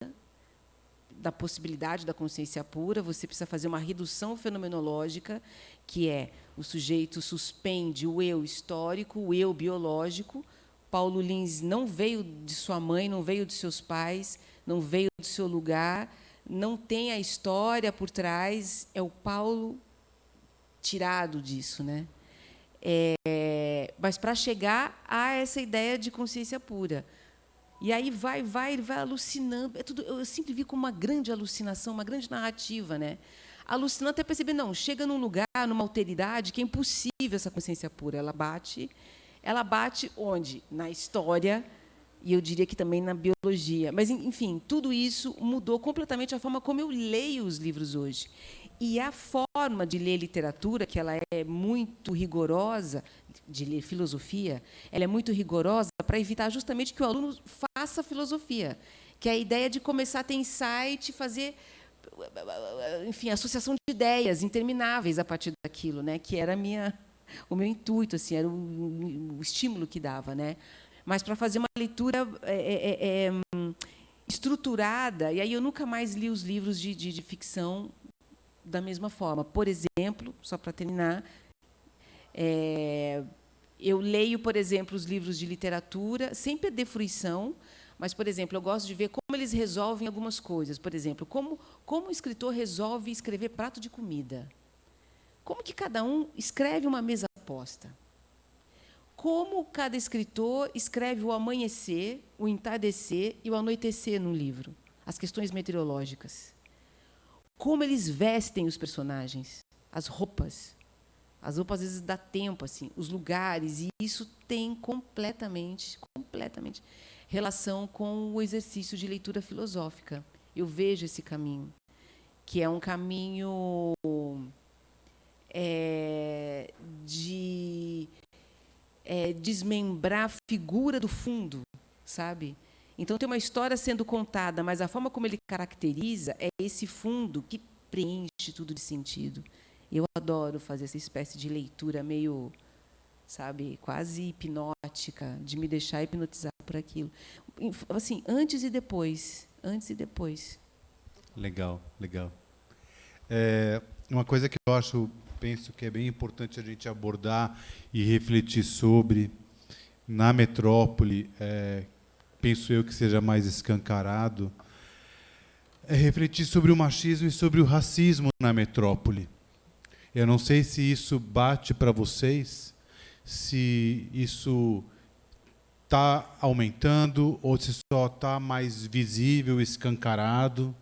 da possibilidade da consciência pura. Você precisa fazer uma redução fenomenológica, que é o sujeito suspende o eu histórico, o eu biológico. Paulo Lins não veio de sua mãe, não veio de seus pais, não veio do seu lugar, não tem a história por trás, é o Paulo tirado disso, né? Mas para chegar a essa ideia de consciência pura. E aí ele vai alucinando. Eu sempre vi como uma grande alucinação, uma grande narrativa, né? Alucinando até perceber, não, chega num lugar, numa alteridade, que é impossível essa consciência pura. Ela bate onde? Na história, e eu diria que também na biologia. Mas, enfim, tudo isso mudou completamente a forma como eu leio os livros hoje. E a forma de ler literatura, que ela é muito rigorosa, de ler filosofia, ela é muito rigorosa para evitar justamente que o aluno faça filosofia, que é a ideia de começar a ter insight, fazer, enfim, associação de ideias intermináveis a partir daquilo, né? Que era o meu intuito, assim, era o estímulo que dava, né? Mas para fazer uma leitura estruturada, e aí eu nunca mais li os livros de ficção da mesma forma. Por exemplo, só para terminar, eu leio, por exemplo, os livros de literatura, sem perder fruição, mas, por exemplo, eu gosto de ver como eles resolvem algumas coisas. Por exemplo, como o escritor resolve escrever prato de comida. Como que cada um escreve uma mesa posta. Como cada escritor escreve o amanhecer, o entardecer e o anoitecer num livro. As questões meteorológicas. Como eles vestem os personagens, as roupas. As roupas, às vezes, dá tempo, assim, os lugares, e isso tem completamente relação com o exercício de leitura filosófica. Eu vejo esse caminho, que é um caminho de desmembrar a figura do fundo, sabe? Então, tem uma história sendo contada, mas a forma como ele caracteriza é esse fundo que preenche tudo de sentido. Eu adoro fazer essa espécie de leitura meio, sabe, quase hipnótica, de me deixar hipnotizar por aquilo. Assim, antes e depois. Antes e depois. Legal, legal. Uma coisa que eu penso que é bem importante a gente abordar e refletir sobre, na metrópole, penso eu que seja mais escancarado, é refletir sobre o machismo e sobre o racismo na metrópole. Eu não sei se isso bate para vocês, se isso está aumentando ou se só está mais visível, escancarado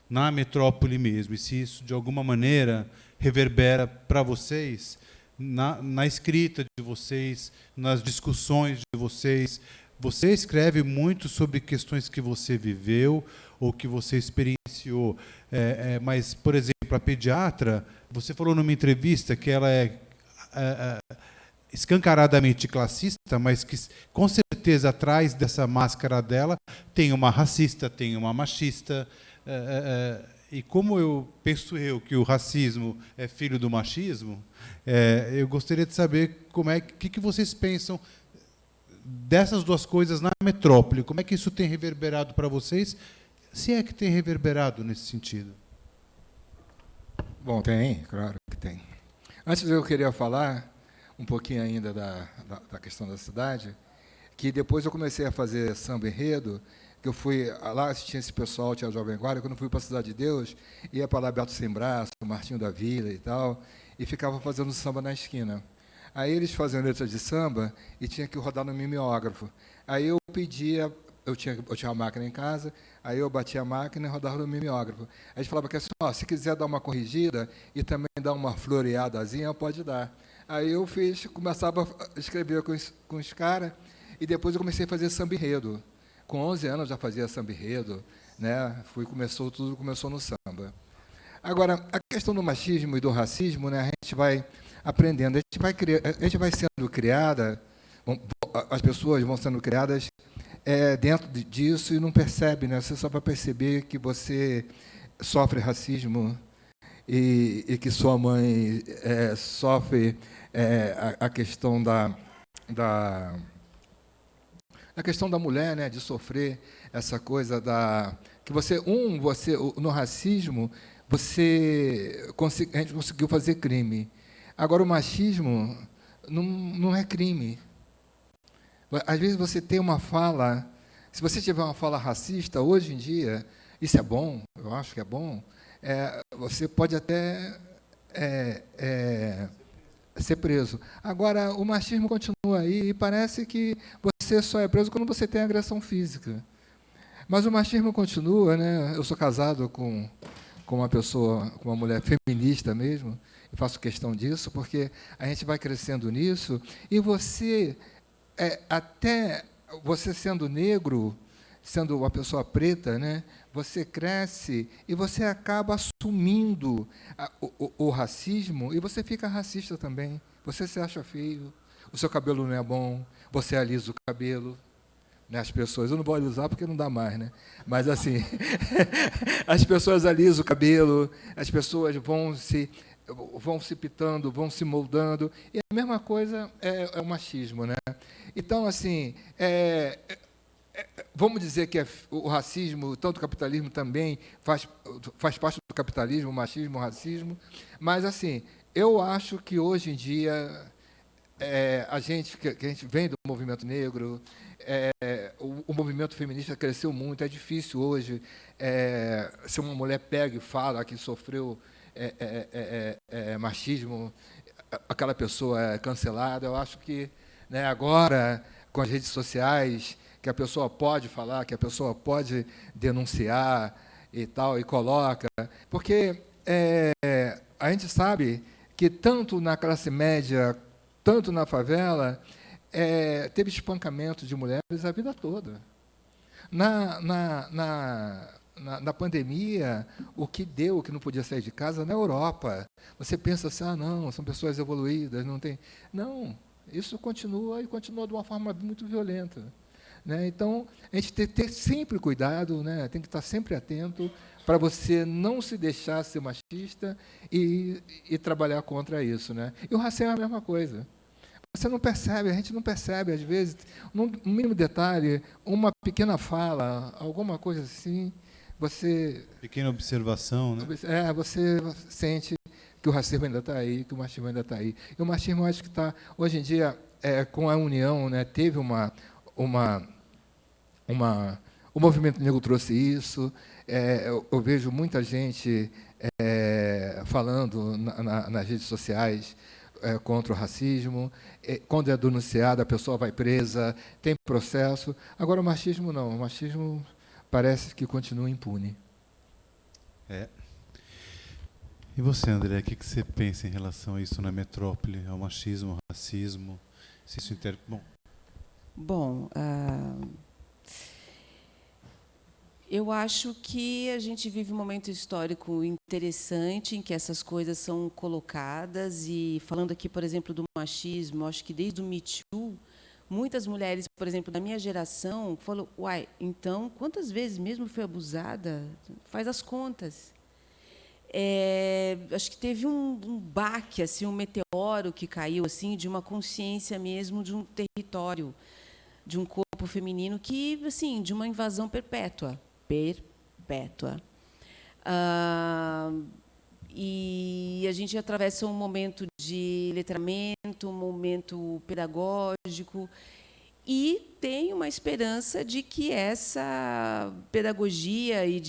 na metrópole mesmo, e se isso, de alguma maneira, reverbera para vocês na escrita de vocês, nas discussões de vocês. Você escreve muito sobre questões que você viveu ou que você experienciou, mas, por exemplo, a pediatra, você falou numa entrevista que ela é escancaradamente classista, mas que, com certeza, atrás dessa máscara dela tem uma racista, tem uma machista. E como eu penso que o racismo é filho do machismo, eu gostaria de saber que vocês pensam dessas duas coisas na metrópole. Como é que isso tem reverberado para vocês, se é que tem reverberado nesse sentido? Bom, tem, claro que tem. Antes eu queria falar um pouquinho ainda da questão da cidade, que depois eu comecei a fazer samba enredo, que eu fui lá, tinha esse pessoal, tinha a Jovem Guarda, quando eu fui para a Cidade de Deus, ia para lá Beto Sem Braço, Martinho da Vila e tal, e ficava fazendo samba na esquina. Aí eles faziam letra de samba e tinha que rodar no mimeógrafo. Aí eu pedia, eu tinha uma máquina em casa, aí eu batia a máquina e rodava no mimeógrafo. Aí a gente falava que assim, ó, se quiser dar uma corrigida e também dar uma floreadazinha, pode dar. Aí eu começava a escrever com os caras, e depois eu comecei a fazer samba enredo. Com 11 anos eu já fazia samba enredo, né? Tudo começou no samba. Agora, a questão do machismo e do racismo, né, a gente vai aprendendo, a gente vai sendo criada, as pessoas vão sendo criadas dentro disso e não percebe, né? Você só vai perceber que você sofre racismo e que sua mãe sofre a questão a questão da mulher, né, de sofrer essa coisa que no racismo a gente conseguiu fazer crime. Agora o machismo não é crime. Às vezes você tem uma fala, se você tiver uma fala racista hoje em dia, isso é bom, eu acho que é bom. Você pode até ser preso. Agora, o machismo continua aí e parece que você só é preso quando você tem agressão física. Mas o machismo continua, né? Eu sou casado com uma mulher feminista mesmo, e faço questão disso, porque a gente vai crescendo nisso, e você, até você sendo negro, sendo uma pessoa preta, né, você cresce e você acaba assumindo o racismo e você fica racista também. Você se acha feio, o seu cabelo não é bom, você alisa o cabelo. Né, as pessoas, eu não vou alisar porque não dá mais, né? Mas assim, as pessoas alisam o cabelo, as pessoas vão se pitando, vão se moldando, e a mesma coisa é o machismo, né? Então, assim, vamos dizer que o racismo, tanto o capitalismo também faz parte do capitalismo, o machismo, o racismo, mas, assim, eu acho que hoje em dia, a gente vem do movimento negro, o movimento feminista cresceu muito, é difícil hoje, se uma mulher pega e fala que sofreu machismo, aquela pessoa é cancelada. Eu acho que, né, agora, com as redes sociais, que a pessoa pode falar, que a pessoa pode denunciar e tal, e coloca, porque a gente sabe que tanto na classe média, tanto na favela, teve espancamento de mulheres a vida toda. Na pandemia, o que não podia sair de casa, na Europa, você pensa assim, não, são pessoas evoluídas, não tem... Não, isso continua e continua de uma forma muito violenta. Né? Então, a gente tem que ter sempre cuidado, né? Tem que estar sempre atento para você não se deixar ser machista e trabalhar contra isso. Né? E o racismo é a mesma coisa. Você não percebe, a gente não percebe, às vezes, um mínimo detalhe, uma pequena fala, alguma coisa assim, você... Pequena observação, né? Você sente que o racismo ainda está aí, que o machismo ainda está aí. E o machismo, eu acho que está, hoje em dia, com a união, né, teve o movimento negro trouxe isso, eu vejo muita gente falando nas redes sociais, contra o racismo, quando é denunciado, a pessoa vai presa, tem processo. Agora, o machismo não, o machismo parece que continua impune. E você, André, o que você pensa em relação a isso na metrópole, ao machismo, ao racismo? Se isso Bom, eu acho que a gente vive um momento histórico interessante em que essas coisas são colocadas, e falando aqui, por exemplo, do machismo, acho que desde o Me Too, muitas mulheres, por exemplo, da minha geração, falam, então, quantas vezes mesmo foi abusada? Faz as contas. Acho que teve um baque, assim, um meteoro que caiu, assim, de uma consciência mesmo de um território, de um corpo feminino que, assim, de uma invasão perpétua. E a gente atravessa um momento de letramento, um momento pedagógico, e tem uma esperança de que essa pedagogia e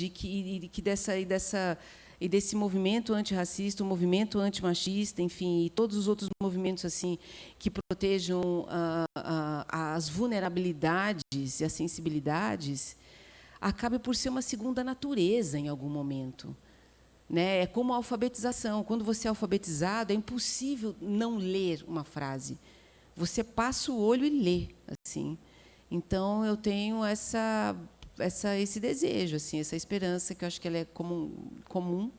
desse movimento antirracista, o movimento antimachista, enfim, e todos os outros movimentos assim que protejam as vulnerabilidades e as sensibilidades, acabe por ser uma segunda natureza em algum momento. Né? É como a alfabetização. Quando você é alfabetizado, é impossível não ler uma frase. Você passa o olho e lê. Assim. Então, eu tenho esse desejo, assim, essa esperança, que eu acho que ela é comum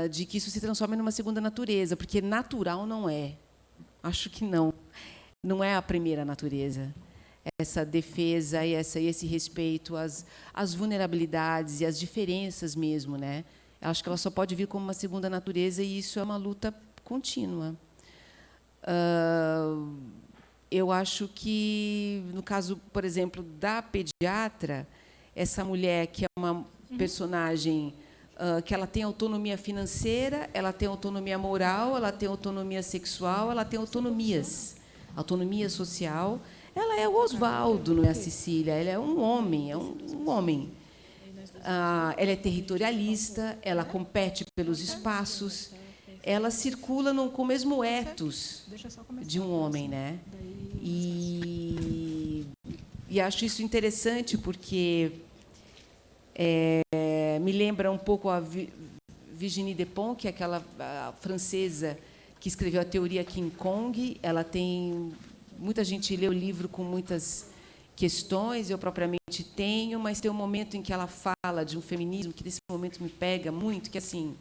de que isso se transforme numa segunda natureza, porque natural não é. Acho que não. Não é a primeira natureza. Essa defesa e esse respeito às vulnerabilidades e às diferenças mesmo, né? Acho que ela só pode vir como uma segunda natureza, e isso é uma luta contínua. Eu acho que, no caso, por exemplo, da pediatra, essa mulher que é uma personagem que ela tem autonomia financeira, ela tem autonomia moral, ela tem autonomia sexual, ela tem autonomia social. Ela é o Oswaldo, não é a Cecília. Ela é um homem, ela é territorialista, ela compete pelos espaços, ela circula com o mesmo ethos de um homem, né? E acho isso interessante porque me lembra um pouco a Virginie Despentes, que é aquela francesa que escreveu a teoria King Kong. Ela tem... Muita gente lê o livro com muitas questões, eu propriamente tenho, mas tem um momento em que ela fala de um feminismo que, nesse momento, me pega muito, que, assim,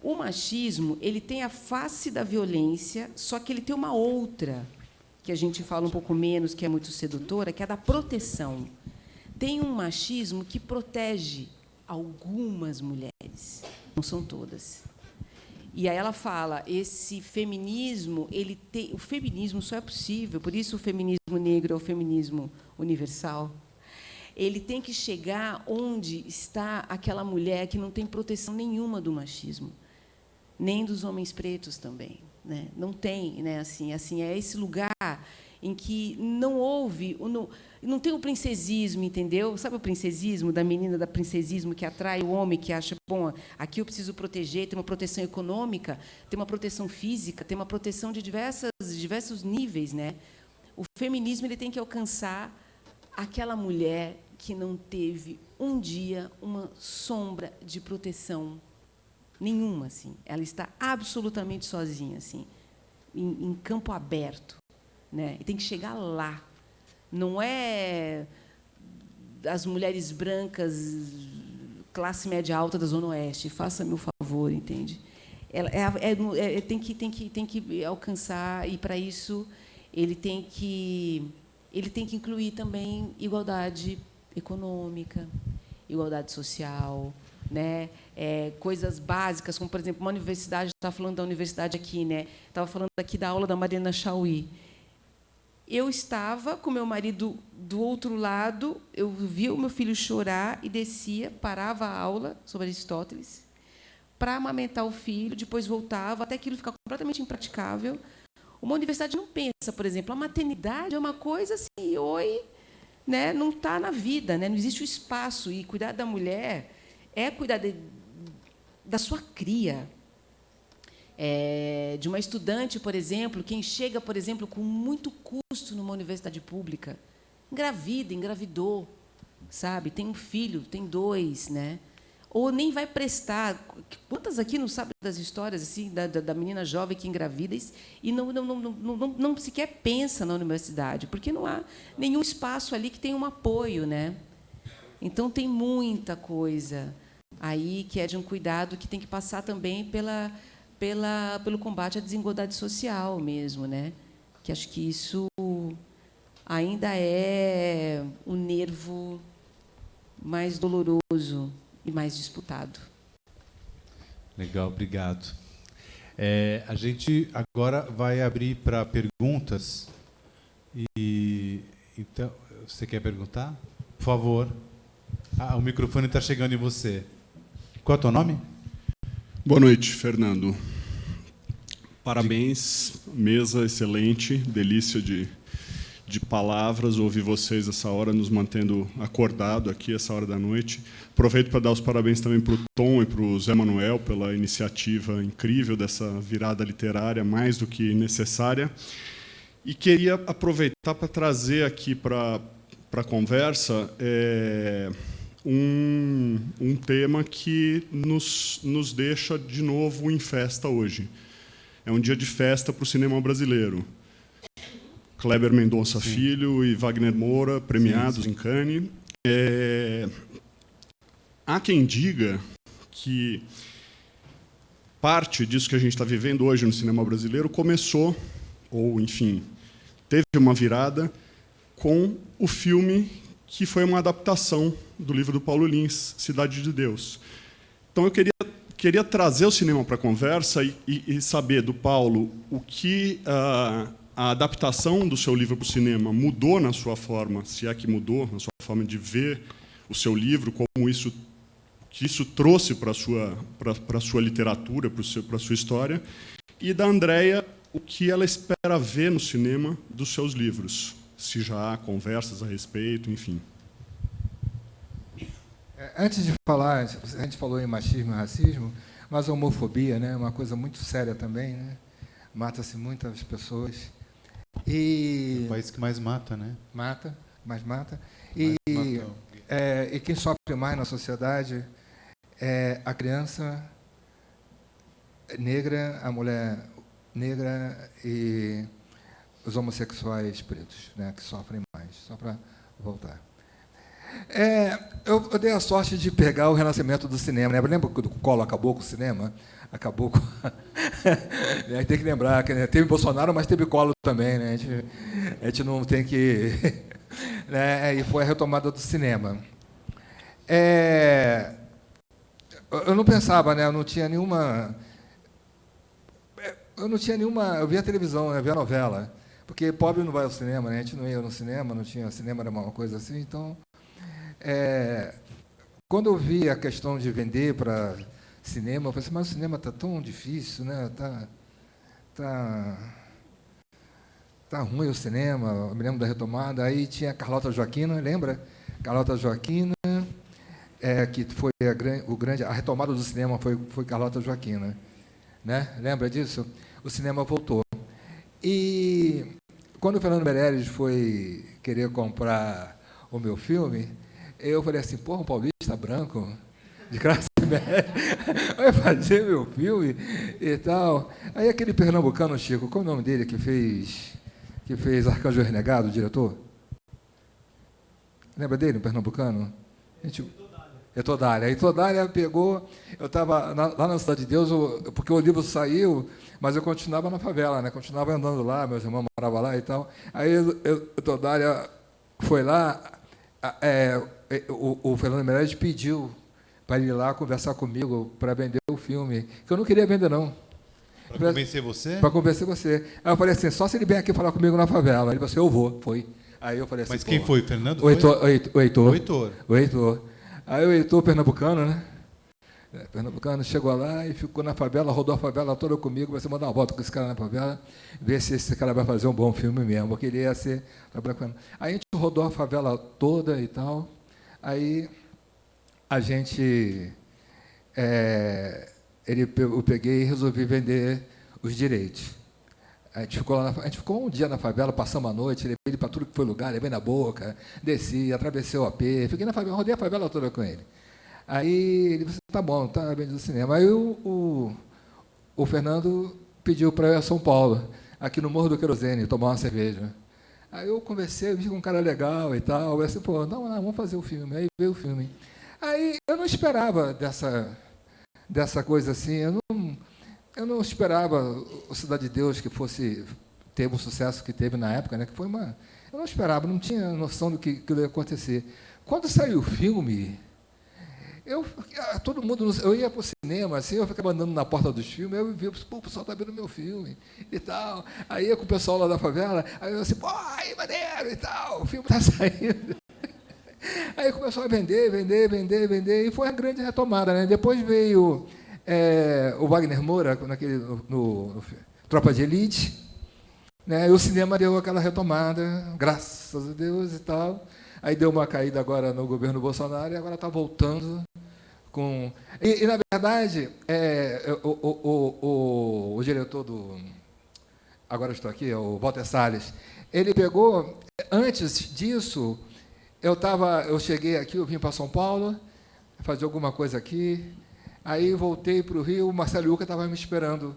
o machismo, ele tem a face da violência, só que ele tem uma outra, que a gente fala um pouco menos, que é muito sedutora, que é a da proteção. Tem um machismo que protege algumas mulheres, não são todas. E aí ela fala, esse feminismo, o feminismo só é possível, por isso o feminismo negro é o feminismo universal. Ele tem que chegar onde está aquela mulher que não tem proteção nenhuma do machismo, nem dos homens pretos também, né? Não tem, né? Assim, é esse lugar em que não houve, não tem o princesismo, entendeu? Sabe o princesismo, da menina da princesismo que atrai o homem, que acha, bom, aqui eu preciso proteger, tem uma proteção econômica, tem uma proteção física, tem uma proteção de diversos níveis, né? O feminismo ele tem que alcançar aquela mulher que não teve um dia uma sombra de proteção nenhuma, assim. Ela está absolutamente sozinha, assim, em campo aberto. Né? E tem que chegar lá. Não é as mulheres brancas, classe média alta da Zona Oeste. Faça-me o favor, entende? Ela tem que alcançar, e, para isso, ele tem que incluir também igualdade econômica, igualdade social, né? Coisas básicas, como, por exemplo, uma universidade, estava falando da universidade aqui, né? Estava falando aqui da aula da Mariana Chauí. Eu estava com meu marido do outro lado, eu via o meu filho chorar e descia, parava a aula sobre Aristóteles para amamentar o filho, depois voltava, até aquilo ficar completamente impraticável. Uma universidade não pensa, por exemplo, a maternidade é uma coisa assim, né, não está na vida, né, não existe o espaço, e cuidar da mulher é cuidar da sua cria. De uma estudante, por exemplo, quem chega, por exemplo, com muito custo numa universidade pública, engravidou, sabe? Tem um filho, tem 2, né? Ou nem vai prestar. Quantas aqui não sabem das histórias assim da menina jovem que engravida e não sequer pensa na universidade, porque não há nenhum espaço ali que tenha um apoio, né? Então tem muita coisa aí que é de um cuidado que tem que passar também pelo combate à desigualdade social mesmo, né? Que acho que isso ainda é o nervo mais doloroso e mais disputado. Legal, obrigado. A gente agora vai abrir para perguntas. Então, você quer perguntar? Por favor. O microfone está chegando em você. Qual é o teu nome? Boa noite, Fernando. Parabéns, mesa excelente, delícia de palavras. Ouvir vocês essa hora, nos mantendo acordado aqui, essa hora da noite. Aproveito para dar os parabéns também para o Tom e para o Zé Manuel pela iniciativa incrível dessa virada literária, mais do que necessária. E queria aproveitar para trazer aqui para a conversa um tema que nos deixa de novo em festa hoje. É um dia de festa para o cinema brasileiro. Kleber Mendonça Filho e Wagner Moura, premiados em Cannes. Há quem diga que parte disso que a gente está vivendo hoje no cinema brasileiro começou, ou, enfim, teve uma virada com o filme que foi uma adaptação do livro do Paulo Lins, Cidade de Deus. Então, eu queria trazer o cinema para a conversa e saber do Paulo o que a adaptação do seu livro para o cinema mudou na sua forma, se é que mudou, na sua forma de ver o seu livro, como que isso trouxe para a sua literatura, para a sua história, e da Andréia, o que ela espera ver no cinema dos seus livros, se já há conversas a respeito, enfim. Antes de falar, a gente falou em machismo e racismo, mas a homofobia, né, é uma coisa muito séria também, né? Mata-se muitas pessoas. E é o país que mais mata, né? Mais mata. E quem sofre mais na sociedade é a criança negra, a mulher negra e os homossexuais pretos, né, que sofrem mais. Só para voltar. Eu dei a sorte de pegar o renascimento do cinema. Né? Lembra que o Collor acabou com o cinema? Acabou com... Tem que lembrar que, né, teve Bolsonaro, mas teve Collor também. Né? A gente não tem que... né? E foi a retomada do cinema. Eu não pensava, né? Eu não tinha nenhuma... Eu via televisão, eu via novela. Porque pobre não vai ao cinema, né? A gente não ia no cinema, não tinha cinema, era uma coisa assim. Então, quando eu vi a questão de vender para cinema, eu pensei, mas o cinema está tão difícil, né? Tá ruim o cinema. Eu me lembro da retomada. Aí tinha a Carlota Joaquina, lembra? Carlota Joaquina, que foi a retomada do cinema foi Carlota Joaquina, né? Lembra disso? O cinema voltou. E quando o Fernando Meirelles foi querer comprar o meu filme, eu falei assim, porra, um paulista branco, de classe média, vai fazer meu filme e tal. Aí aquele pernambucano, Chico, qual é o nome dele que fez Arcanjo Renegado, o diretor? Lembra dele, um pernambucano? Todália. Aí Todália pegou, eu estava lá na Cidade de Deus, porque o livro saiu, mas eu continuava na favela, né? Continuava andando lá, meus irmãos moravam lá e tal. Aí Todália foi lá, o Fernando Meirelles pediu para ir lá conversar comigo para vender o filme, que eu não queria vender, não. Para convencer você? Para convencer você. Aí eu falei assim, só se ele vem aqui falar comigo na favela. Ele falou assim, eu vou. Foi. Aí eu falei assim, mas quem foi? O Fernando? O Heitor. O Heitor. Aí o Heitor, pernambucano, né? Pernambucano, chegou lá e ficou na favela, rodou a favela toda comigo, vai mandar uma volta com esse cara na favela, ver se esse cara vai fazer um bom filme mesmo. Eu queria ser... Aí a gente rodou a favela toda e tal. Aí a gente... eu peguei e resolvi vender os direitos. A gente ficou um dia na favela, passamos a noite, levei ele para tudo que foi lugar, levei na boca, desci, atravessei o AP, fiquei na favela, rodei a favela toda com ele. Aí ele disse, tá bom, tá vendendo cinema. Aí o Fernando pediu para eu ir a São Paulo, aqui no Morro do Querosene, tomar uma cerveja. Aí eu conversei, vi com um cara legal e tal, eu disse, pô, não, vamos fazer o filme. Aí veio o filme. Aí eu não esperava dessa coisa assim, eu não esperava o Cidade de Deus que fosse ter o sucesso que teve na época, né? Que foi eu não esperava, não tinha noção do que ia acontecer. Quando saiu o filme, todo mundo, eu ia para o cinema, assim, eu ficava andando na porta dos filmes, eu via, pô, o pessoal está vendo meu filme e tal. Aí ia com o pessoal lá da favela, aí eu assim, pô, aí, maneiro e tal, o filme está saindo. Aí começou a vender, e foi a grande retomada, né? Depois veio o Wagner Moura, no Tropa de Elite, né? E o cinema deu aquela retomada, graças a Deus e tal. Aí deu uma caída agora no governo Bolsonaro e agora está voltando com... E, na verdade, o diretor do... Agora estou aqui, o Walter Salles. Ele pegou... Antes disso, eu cheguei aqui, eu vim para São Paulo, fazer alguma coisa aqui, aí voltei para o Rio, o Marcelo Yuca estava me esperando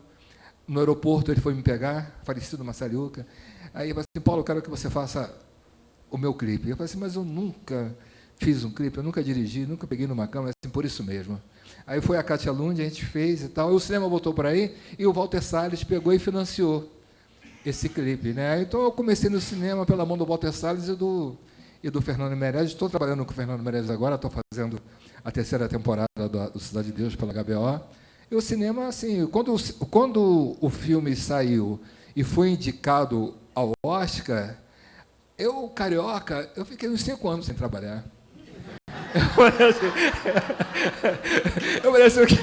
no aeroporto, ele foi me pegar, falecido Marcelo Yuca. Aí ele falou assim, Paulo, eu quero que você faça o meu clipe. Eu falei assim, mas eu nunca fiz um clipe, eu nunca dirigi, nunca peguei numa câmera, assim, por isso mesmo. Aí foi a Kátia Lund, a gente fez e tal, e o cinema voltou por aí, e o Walter Salles pegou e financiou esse clipe, né? Então eu comecei no cinema pela mão do Walter Salles e do Fernando Meirelles. Estou trabalhando com o Fernando Meirelles agora, estou fazendo a 3ª temporada do Cidade de Deus pela HBO. E o cinema, assim, quando o filme saiu e foi indicado ao Oscar, eu, carioca, eu fiquei uns 5 anos sem trabalhar. Eu falei assim, o quê?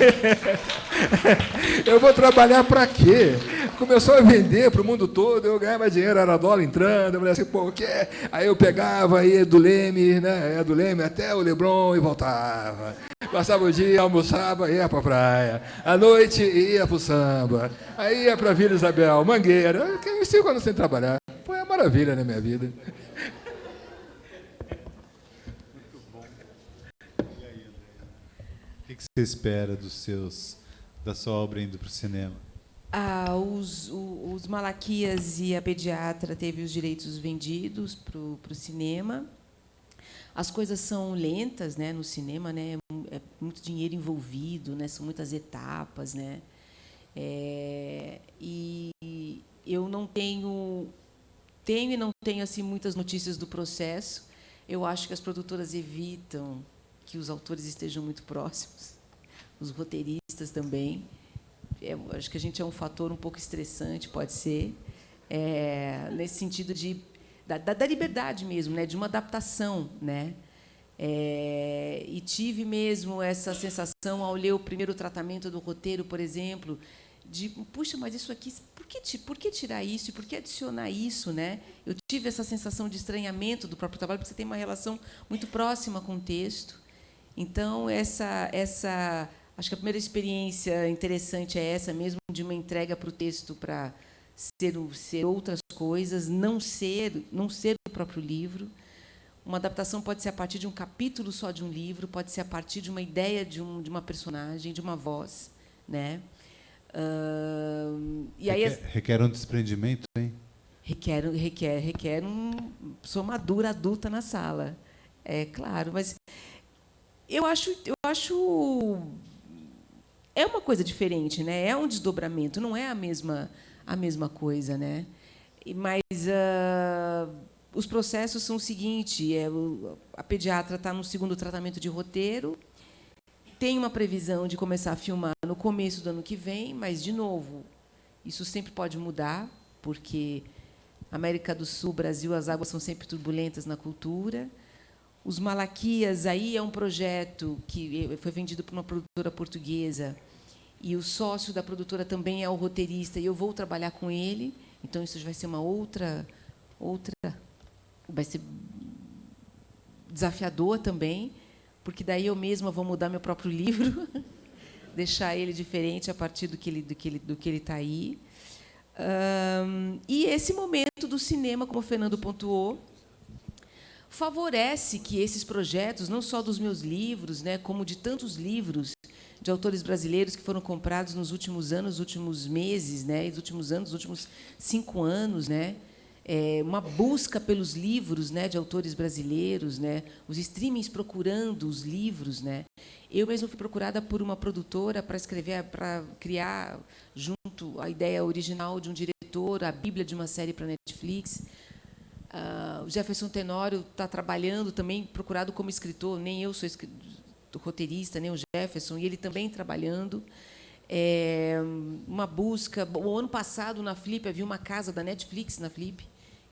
Eu vou trabalhar para quê? Começou a vender para o mundo todo, eu ganhava dinheiro, era dólar entrando, eu falei assim, pô, o quê? Aí eu pegava, ia do Leme, né? Ia do Leme até o Leblon e voltava. Passava o dia, almoçava, ia para a praia. À noite, ia para o samba. Aí ia para Vila Isabel, Mangueira. Eu fiquei uns 5 anos sem trabalhar. Foi uma maravilha na minha vida. O que você espera da sua obra indo para o cinema? Os Malaquias e a Pediatra teve os direitos vendidos para o cinema. As coisas são lentas, né, no cinema, né, é muito dinheiro envolvido, né, são muitas etapas, né, e eu não tenho e não tenho assim muitas notícias do processo. Eu acho que as produtoras evitam que os autores estejam muito próximos, os roteiristas também. Acho que a gente é um fator um pouco estressante, pode ser, nesse sentido da liberdade mesmo, né, de uma adaptação, né. E tive mesmo essa sensação ao ler o primeiro tratamento do roteiro, por exemplo, de puxa, mas isso aqui, por que tirar isso e por que adicionar isso, né? Eu tive essa sensação de estranhamento do próprio trabalho, porque você tem uma relação muito próxima com o texto. Então acho que a primeira experiência interessante é essa mesmo, de uma entrega para o texto para ser outras coisas, não ser o próprio livro. Uma adaptação pode ser a partir de um capítulo só de um livro, pode ser a partir de uma ideia de uma personagem, de uma voz, né? E aí requer um desprendimento, hein? Requer sou uma dura adulta na sala, é claro, mas eu acho é uma coisa diferente, né? É um desdobramento, não é a mesma coisa, né? Mas os processos são o seguinte: a Pediatra está no 2º tratamento de roteiro, tem uma previsão de começar a filmar no começo do ano que vem, mas, de novo, isso sempre pode mudar, porque América do Sul, Brasil, as águas são sempre turbulentas na cultura. Os Malaquias aí é um projeto que foi vendido por uma produtora portuguesa, e o sócio da produtora também é o roteirista, e eu vou trabalhar com ele, então isso vai ser uma outra vai ser desafiador também, porque daí eu mesma vou mudar meu próprio livro, deixar ele diferente a partir do que ele está aí. E esse momento do cinema, como o Fernando pontuou, favorece que esses projetos, não só dos meus livros, né, como de tantos livros de autores brasileiros que foram comprados nos últimos anos, nos últimos meses, né, nos últimos 5 anos, né, uma busca pelos livros, né, de autores brasileiros, né, os streamings procurando os livros, né. Eu mesma fui procurada por uma produtora para escrever, para criar junto a ideia original de um diretor, a Bíblia de uma série para Netflix. O Jefferson Tenório está trabalhando também, procurado como escritor, nem eu sou roteirista, nem o Jefferson, e ele também trabalhando. Uma busca. O ano passado, na Flip, havia uma casa da Netflix na Flip.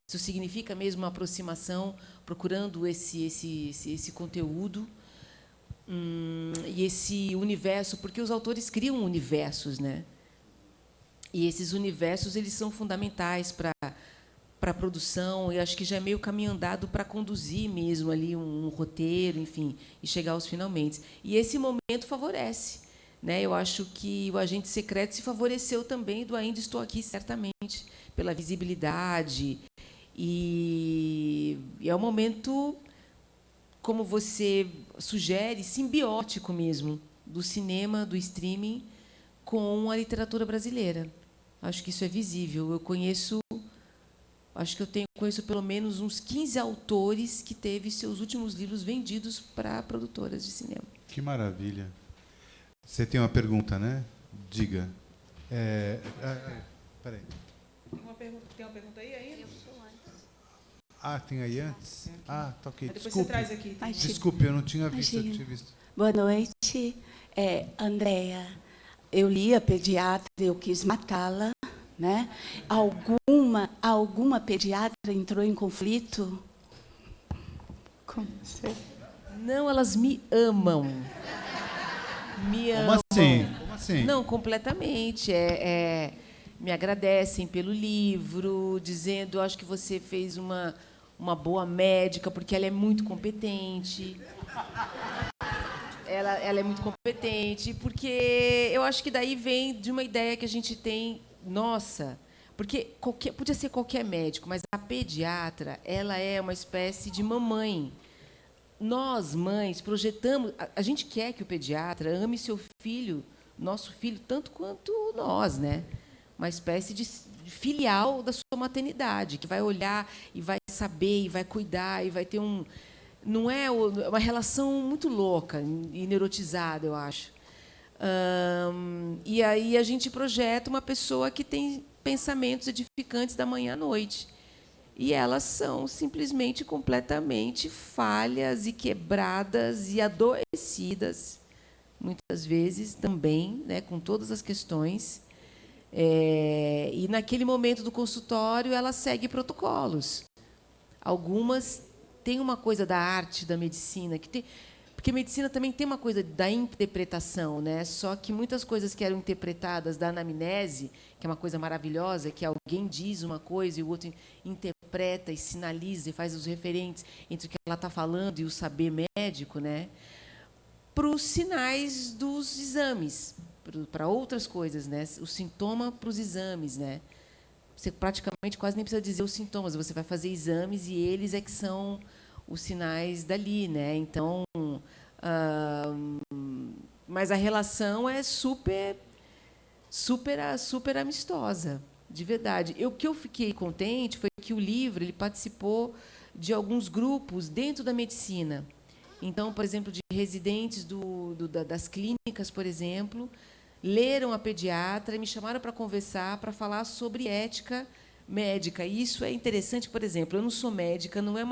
Isso significa mesmo uma aproximação, procurando esse conteúdo. E esse universo, porque os autores criam universos, né? E esses universos eles são fundamentais para a produção, e acho que já é meio caminho andado para conduzir mesmo ali um roteiro, enfim, e chegar aos finalmente. E esse momento favorece, né? Eu acho que o Agente Secreto se favoreceu também do Ainda Estou Aqui, certamente, pela visibilidade. E é um momento, como você sugere, simbiótico mesmo, do cinema, do streaming, com a literatura brasileira. Acho que isso é visível. Acho que eu conheço pelo menos uns 15 autores que teve seus últimos livros vendidos para produtoras de cinema. Que maravilha. Você tem uma pergunta, né? Diga. Peraí. Tem uma pergunta aí ainda? Tem aí antes? Tá ok. Depois Desculpe. você traz aqui. Desculpe, eu não tinha visto. Imagina. Eu tinha visto. Boa noite. Andréa, eu li a pediatra, eu quis matá-la, né? Alguma pediatra entrou em conflito com você? Não, elas me amam. Me amam. Como assim? Não, completamente. Me agradecem pelo livro, dizendo, acho que você fez uma boa médica, porque ela é muito competente. Ela é muito competente, porque eu acho que daí vem de uma ideia que a gente tem, nossa, porque podia ser qualquer médico, mas a pediatra, ela é uma espécie de mamãe. Nós, mães, projetamos, a gente quer que o pediatra ame seu filho, nosso filho, tanto quanto nós, né? Uma espécie de filial da sua maternidade, que vai olhar e vai saber, e vai cuidar, e vai ter não é uma relação muito louca e neurotizada, eu acho. E aí a gente projeta uma pessoa que tem pensamentos edificantes da manhã à noite. E elas são simplesmente completamente falhas e quebradas e adoecidas, muitas vezes também, né, com todas as questões. E naquele momento do consultório ela segue protocolos. Algumas têm uma coisa da arte da medicina, porque a medicina também tem uma coisa da interpretação, né? Só que muitas coisas que eram interpretadas da anamnese, que é uma coisa maravilhosa, que alguém diz uma coisa e o outro interpreta e sinaliza e faz os referentes entre o que ela está falando e o saber médico, né? Para os sinais dos exames, para outras coisas, né? O sintoma para os exames, né? Você praticamente quase nem precisa dizer os sintomas, você vai fazer exames e eles é que são os sinais dali, né? Então, mas a relação é super amistosa, de verdade. O que eu fiquei contente foi que o livro ele participou de alguns grupos dentro da medicina. Então, por exemplo, de residentes das clínicas, por exemplo, leram a pediatra e me chamaram para conversar, para falar sobre ética médica. E isso é interessante, por exemplo, eu não sou médica, não é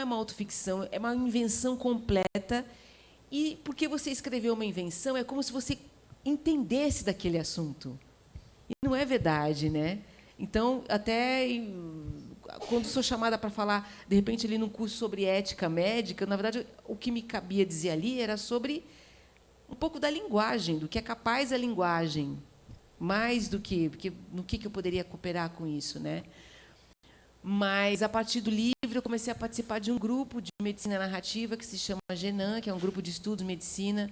uma autoficção, é uma invenção completa. E porque você escreveu uma invenção, é como se você entendesse daquele assunto. E não é verdade, né? Então, até quando sou chamada para falar, de repente, ali num curso sobre ética médica, na verdade, o que me cabia dizer ali era sobre um pouco da linguagem, do que é capaz a linguagem, mais do que porque no que eu poderia cooperar com isso, né? Mas a partir do livro eu comecei a participar de um grupo de medicina narrativa que se chama GENAM, que é um grupo de estudos medicina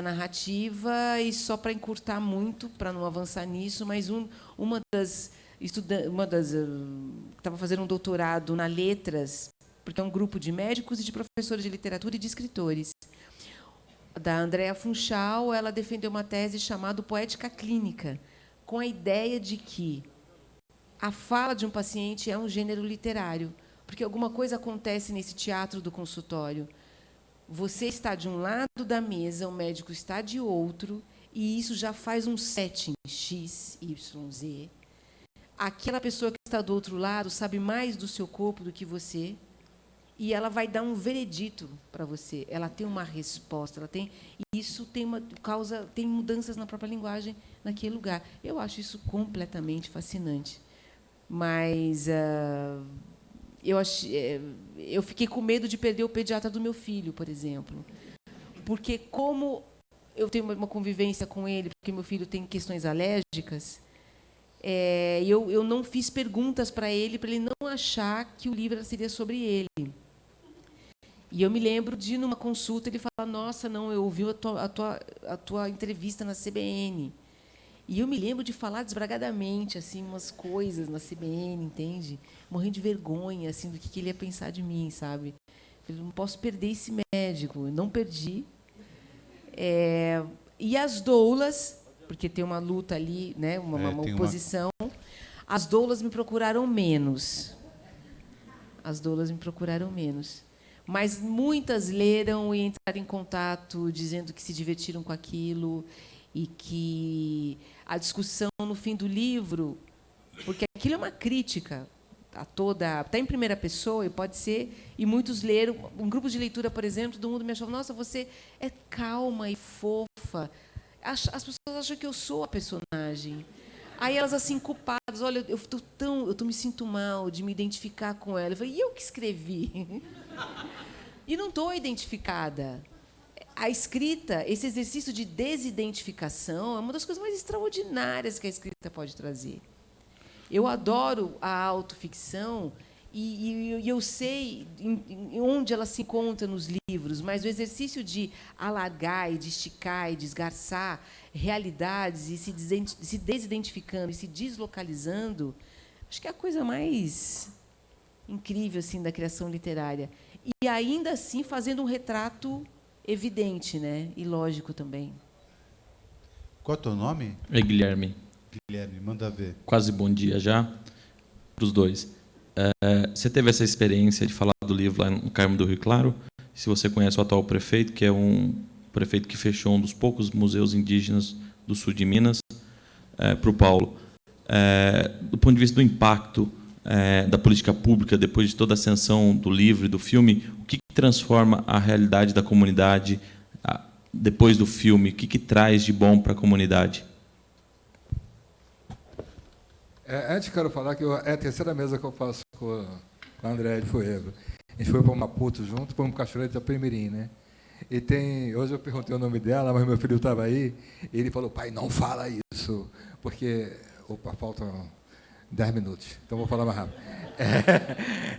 narrativa, e só para encurtar muito, para não avançar nisso, mas uma das que estava fazendo um doutorado na Letras, porque é um grupo de médicos e de professores de literatura e de escritores. Da Andréa Funchal, ela defendeu uma tese chamada Poética Clínica, com a ideia de que a fala de um paciente é um gênero literário, porque alguma coisa acontece nesse teatro do consultório. Você está de um lado da mesa, o médico está de outro, e isso já faz um setting X, Y, Z. Aquela pessoa que está do outro lado sabe mais do seu corpo do que você, e ela vai dar um veredito para você. Ela tem uma resposta, e isso tem mudanças na própria linguagem naquele lugar. Eu acho isso completamente fascinante. Mas eu fiquei com medo de perder o pediatra do meu filho, por exemplo, porque como eu tenho uma convivência com ele, porque meu filho tem questões alérgicas, eu não fiz perguntas para ele não achar que o livro seria sobre ele. E eu me lembro de, numa consulta, ele falar: nossa, não, eu ouvi a tua entrevista na CBN. E eu me lembro de falar desbragadamente assim, umas coisas na CBN, entende? Morrendo de vergonha assim, do que ele ia pensar de mim, sabe? Eu não posso perder esse médico. Eu não perdi. E as doulas, porque tem uma luta ali, né, uma oposição, as doulas me procuraram menos. As doulas me procuraram menos. Mas muitas leram e entraram em contato, dizendo que se divertiram com aquilo e que a discussão no fim do livro, porque aquilo é uma crítica a toda, até em primeira pessoa, e pode ser, e muitos leram, um grupo de leitura, por exemplo, todo mundo me achava: nossa, você é calma e fofa. As pessoas acham que eu sou a personagem. Aí elas, assim, culpadas: olha, eu me sinto mal de me identificar com ela. Eu falei: e eu que escrevi? E não estou identificada. A escrita, esse exercício de desidentificação, é uma das coisas mais extraordinárias que a escrita pode trazer. Eu adoro a autoficção e eu sei onde ela se encontra nos livros, mas o exercício de alargar e de esticar e de esgarçar realidades e se desidentificando e se deslocalizando, acho que é a coisa mais incrível assim, da criação literária. E, ainda assim, fazendo um retrato evidente, né? E lógico também. Qual é o teu nome? É Guilherme. Guilherme, manda ver. Quase bom dia já para os dois. Você teve essa experiência de falar do livro lá no Carmo do Rio Claro? Se você conhece o atual prefeito, que é um prefeito que fechou um dos poucos museus indígenas do sul de Minas, para o Paulo. Do ponto de vista do impacto da política pública, depois de toda a ascensão do livro e do filme, o que transforma a realidade da comunidade depois do filme? O que traz de bom para a comunidade? Antes quero falar que é a terceira mesa que eu faço com a Andréa de Fuego. A gente foi para o Maputo junto, para um cachoeiro de Itapemirim, né? E hoje eu perguntei o nome dela, mas meu filho estava aí, e ele falou: pai, não fala isso, porque... Opa, faltam 10 minutos, então vou falar mais rápido.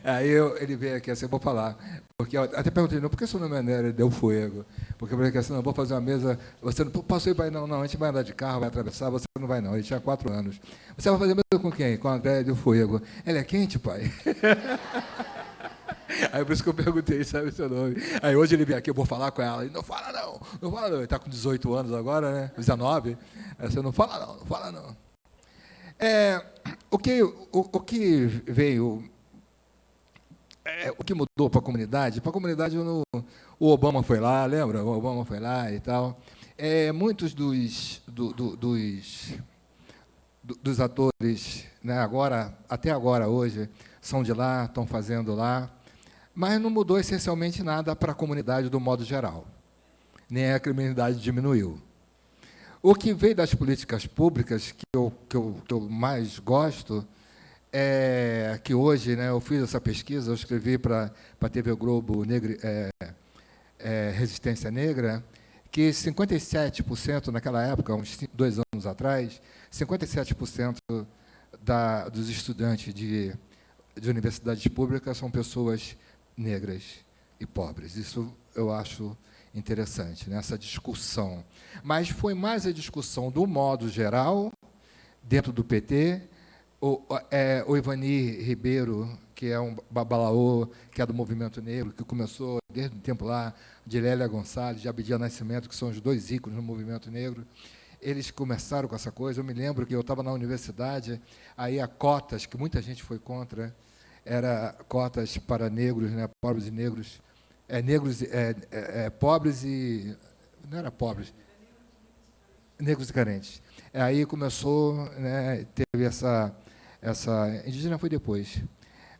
Aí ele veio aqui assim: eu vou falar, porque eu até perguntei: não, por que seu nome é André Del Fuego? Porque eu falei assim: não, vou fazer uma mesa, você não posso ir para aí, não, a gente vai andar de carro, vai atravessar, você não vai não. Ele tinha 4 anos. Você vai fazer mesa com quem? Com a André Del Fuego. Ela é quente, pai? Aí por isso que eu perguntei, sabe o seu nome? Aí hoje ele vem aqui, eu vou falar com ela. Ele: não fala não, não fala não. Ele está com 18 anos agora, né? 19. Aí você: não fala não, não fala não. O que veio, o que mudou para a comunidade? Para a comunidade, o Obama foi lá, lembra? O Obama foi lá e tal. Muitos dos atores, né, até agora, hoje, são de lá, estão fazendo lá, mas não mudou essencialmente nada para a comunidade do modo geral. Nem a criminalidade diminuiu. O que veio das políticas públicas, que eu mais gosto, é que hoje, né, eu fiz essa pesquisa, eu escrevi para a TV Globo Resistência Negra, que 57%, naquela época, uns 2 anos atrás, 57% dos estudantes de universidades públicas são pessoas negras e pobres. Isso eu acho interessante, nessa discussão. Mas foi mais a discussão do modo geral, dentro do PT. O Ivani Ribeiro, que é um babalaô, que é do movimento negro, que começou desde o tempo lá, de Lélia Gonçalves, de Abdias Nascimento, que são os 2 ícones no movimento negro, eles começaram com essa coisa. Eu me lembro que eu estava na universidade, aí a cotas, que muita gente foi contra, era cotas para negros, né, pobres e negros, pobres e... não era pobres, negros e carentes. Aí começou, né, teve essa... Indígena foi depois.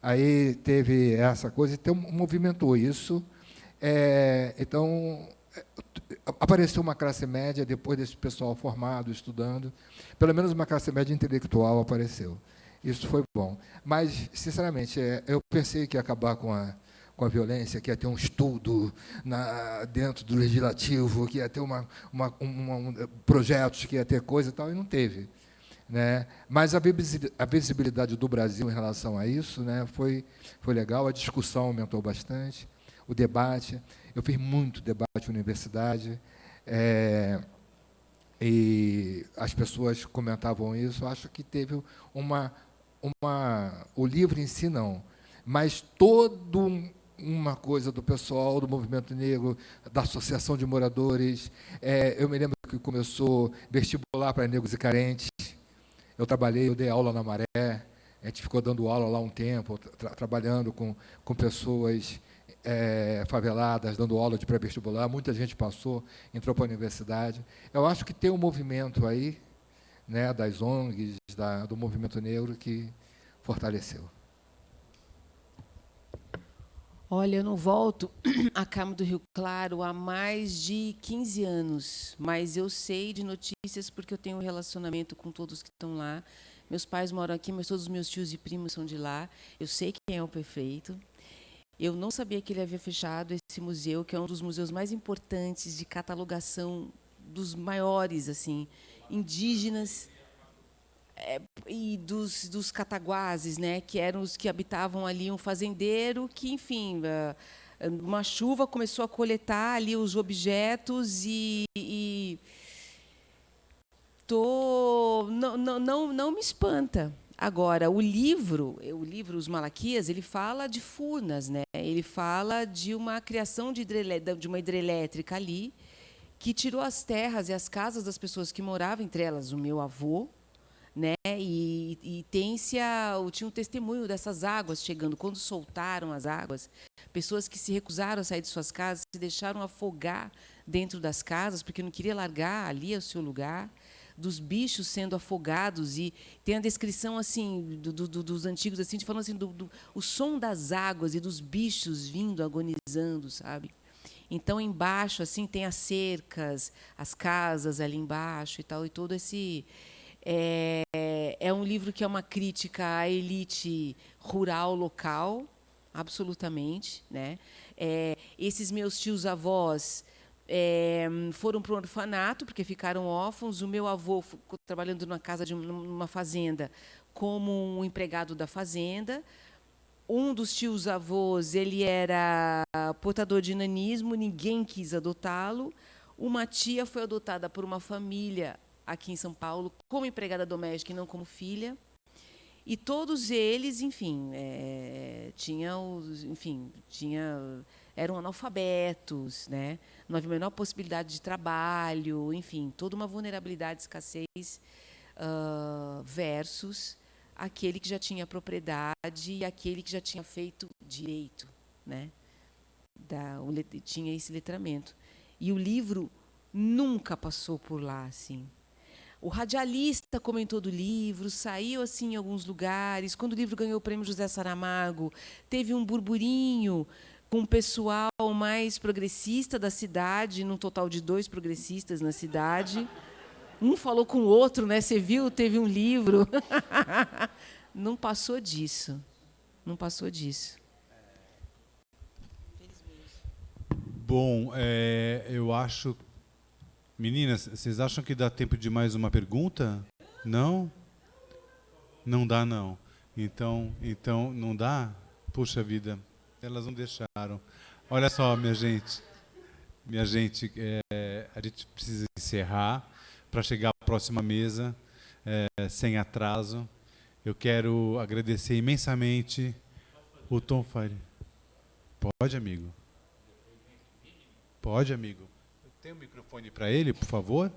Aí teve essa coisa, então movimentou isso. Então, apareceu uma classe média, depois desse pessoal formado, estudando, pelo menos uma classe média intelectual apareceu. Isso foi bom. Mas, sinceramente, eu pensei que ia acabar com a violência, que ia ter um estudo dentro do legislativo, que ia ter projetos, que ia ter coisa e tal, e não teve. Né? Mas a visibilidade do Brasil em relação a isso, né, foi legal, a discussão aumentou bastante, o debate. Eu fiz muito debate na universidade, e as pessoas comentavam isso. Eu acho que teve o livro em si não, mas uma coisa do pessoal do movimento negro, da associação de moradores. Eu me lembro que começou vestibular para negros e carentes. Eu dei aula na Maré, a gente ficou dando aula lá um tempo, trabalhando com pessoas faveladas, dando aula de pré-vestibular. Muita gente passou, entrou para a universidade. Eu acho que tem um movimento aí, né, das ONGs, do movimento negro, que fortaleceu. Olha, eu não volto à Câmara do Rio Claro há mais de 15 anos, mas eu sei de notícias porque eu tenho um relacionamento com todos que estão lá. Meus pais moram aqui, mas todos os meus tios e primos são de lá. Eu sei quem é o prefeito. Eu não sabia que ele havia fechado esse museu, que é um dos museus mais importantes de catalogação, dos maiores, assim, indígenas, e dos cataguases, né, que eram os que habitavam ali, um fazendeiro que, enfim, uma chuva começou a coletar ali os objetos não me espanta. Agora, o livro Os Malaquias, ele fala de Furnas, né? Ele fala de uma criação de uma hidrelétrica ali, que tirou as terras e as casas das pessoas que moravam, entre elas o meu avô, né? E tinha um testemunho dessas águas chegando. Quando soltaram as águas, pessoas que se recusaram a sair de suas casas se deixaram afogar dentro das casas, porque não queria largar ali o seu lugar, dos bichos sendo afogados. E tem a descrição assim dos antigos, assim, falando assim o som das águas e dos bichos vindo agonizando, sabe? Então, embaixo assim tem as cercas, as casas ali embaixo e tal, e todo esse é um livro que é uma crítica à elite rural local, absolutamente, né? Esses meus tios-avós foram para o orfanato porque ficaram órfãos. O meu avô ficou trabalhando na casa de uma fazenda como um empregado da fazenda. Um dos tios-avós, ele era portador de nanismo, ninguém quis adotá-lo. Uma tia foi adotada por uma família aqui em São Paulo como empregada doméstica e não como filha. E todos eles, enfim, eram analfabetos, né? Não havia a menor possibilidade de trabalho, enfim, toda uma vulnerabilidade, escassez, versus aquele que já tinha propriedade e aquele que já tinha feito direito, né? Tinha esse letramento. E o livro nunca passou por lá, assim. O radialista comentou do livro, saiu assim em alguns lugares. Quando o livro ganhou o prêmio José Saramago, teve um burburinho com o pessoal mais progressista da cidade, num total de 2 progressistas na cidade. Um falou com o outro, né? Você viu? Teve um livro. Não passou disso. Não passou disso. Bom, eu acho... Meninas, vocês acham que dá tempo de mais uma pergunta? Não? Não dá, não. Então não dá? Puxa vida, elas não deixaram. Olha só, minha gente, a gente precisa encerrar para chegar à próxima mesa, sem atraso. Eu quero agradecer imensamente o Tom Fire. Pode, amigo? Pode, amigo? Tem um microfone para ele, por favor?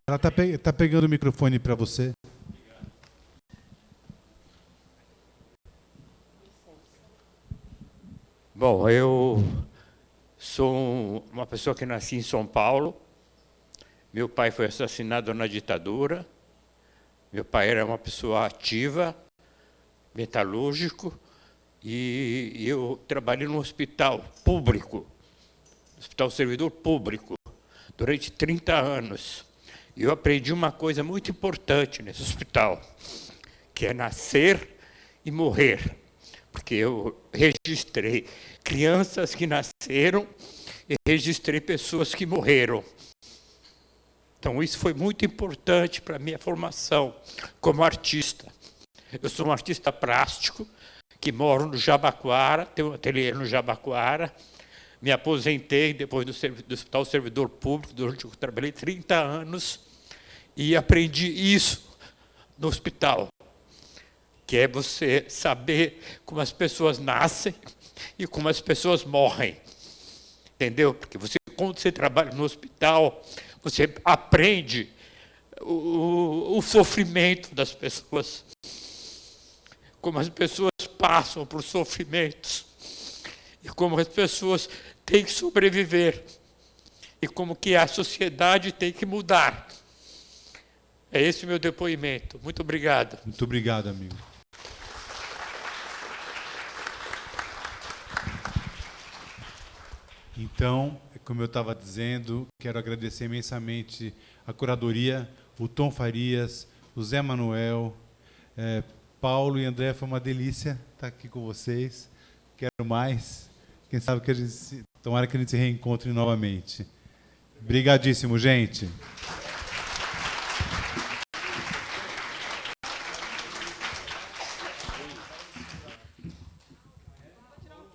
Ela está pegando o microfone para você. Bom, eu sou uma pessoa que nasci em São Paulo. Meu pai foi assassinado na ditadura. Meu pai era uma pessoa ativa, metalúrgico, e eu trabalhei no hospital público, hospital servidor público, durante 30 anos. E eu aprendi uma coisa muito importante nesse hospital, que é nascer e morrer, porque eu registrei crianças que nasceram e registrei pessoas que morreram. Então, isso foi muito importante para a minha formação como artista. Eu sou um artista plástico, que moro no Jabaquara, tenho um ateliê no Jabaquara. Me aposentei depois do Hospital Servidor Público, durante que eu trabalhei 30 anos, e aprendi isso no hospital, que é você saber como as pessoas nascem e como as pessoas morrem. Entendeu? Porque quando você trabalha no hospital, você aprende o sofrimento das pessoas, como as pessoas passam por sofrimentos, e como as pessoas têm que sobreviver, e como que a sociedade tem que mudar. É esse o meu depoimento. Muito obrigado. Muito obrigado, amigo. Então, como eu estava dizendo, quero agradecer imensamente a curadoria, o Tom Farias, o Zé Manuel, Paulo e André, foi uma delícia estar aqui com vocês. Quero mais. Quem sabe tomara que a gente se reencontre novamente. Obrigadíssimo, gente.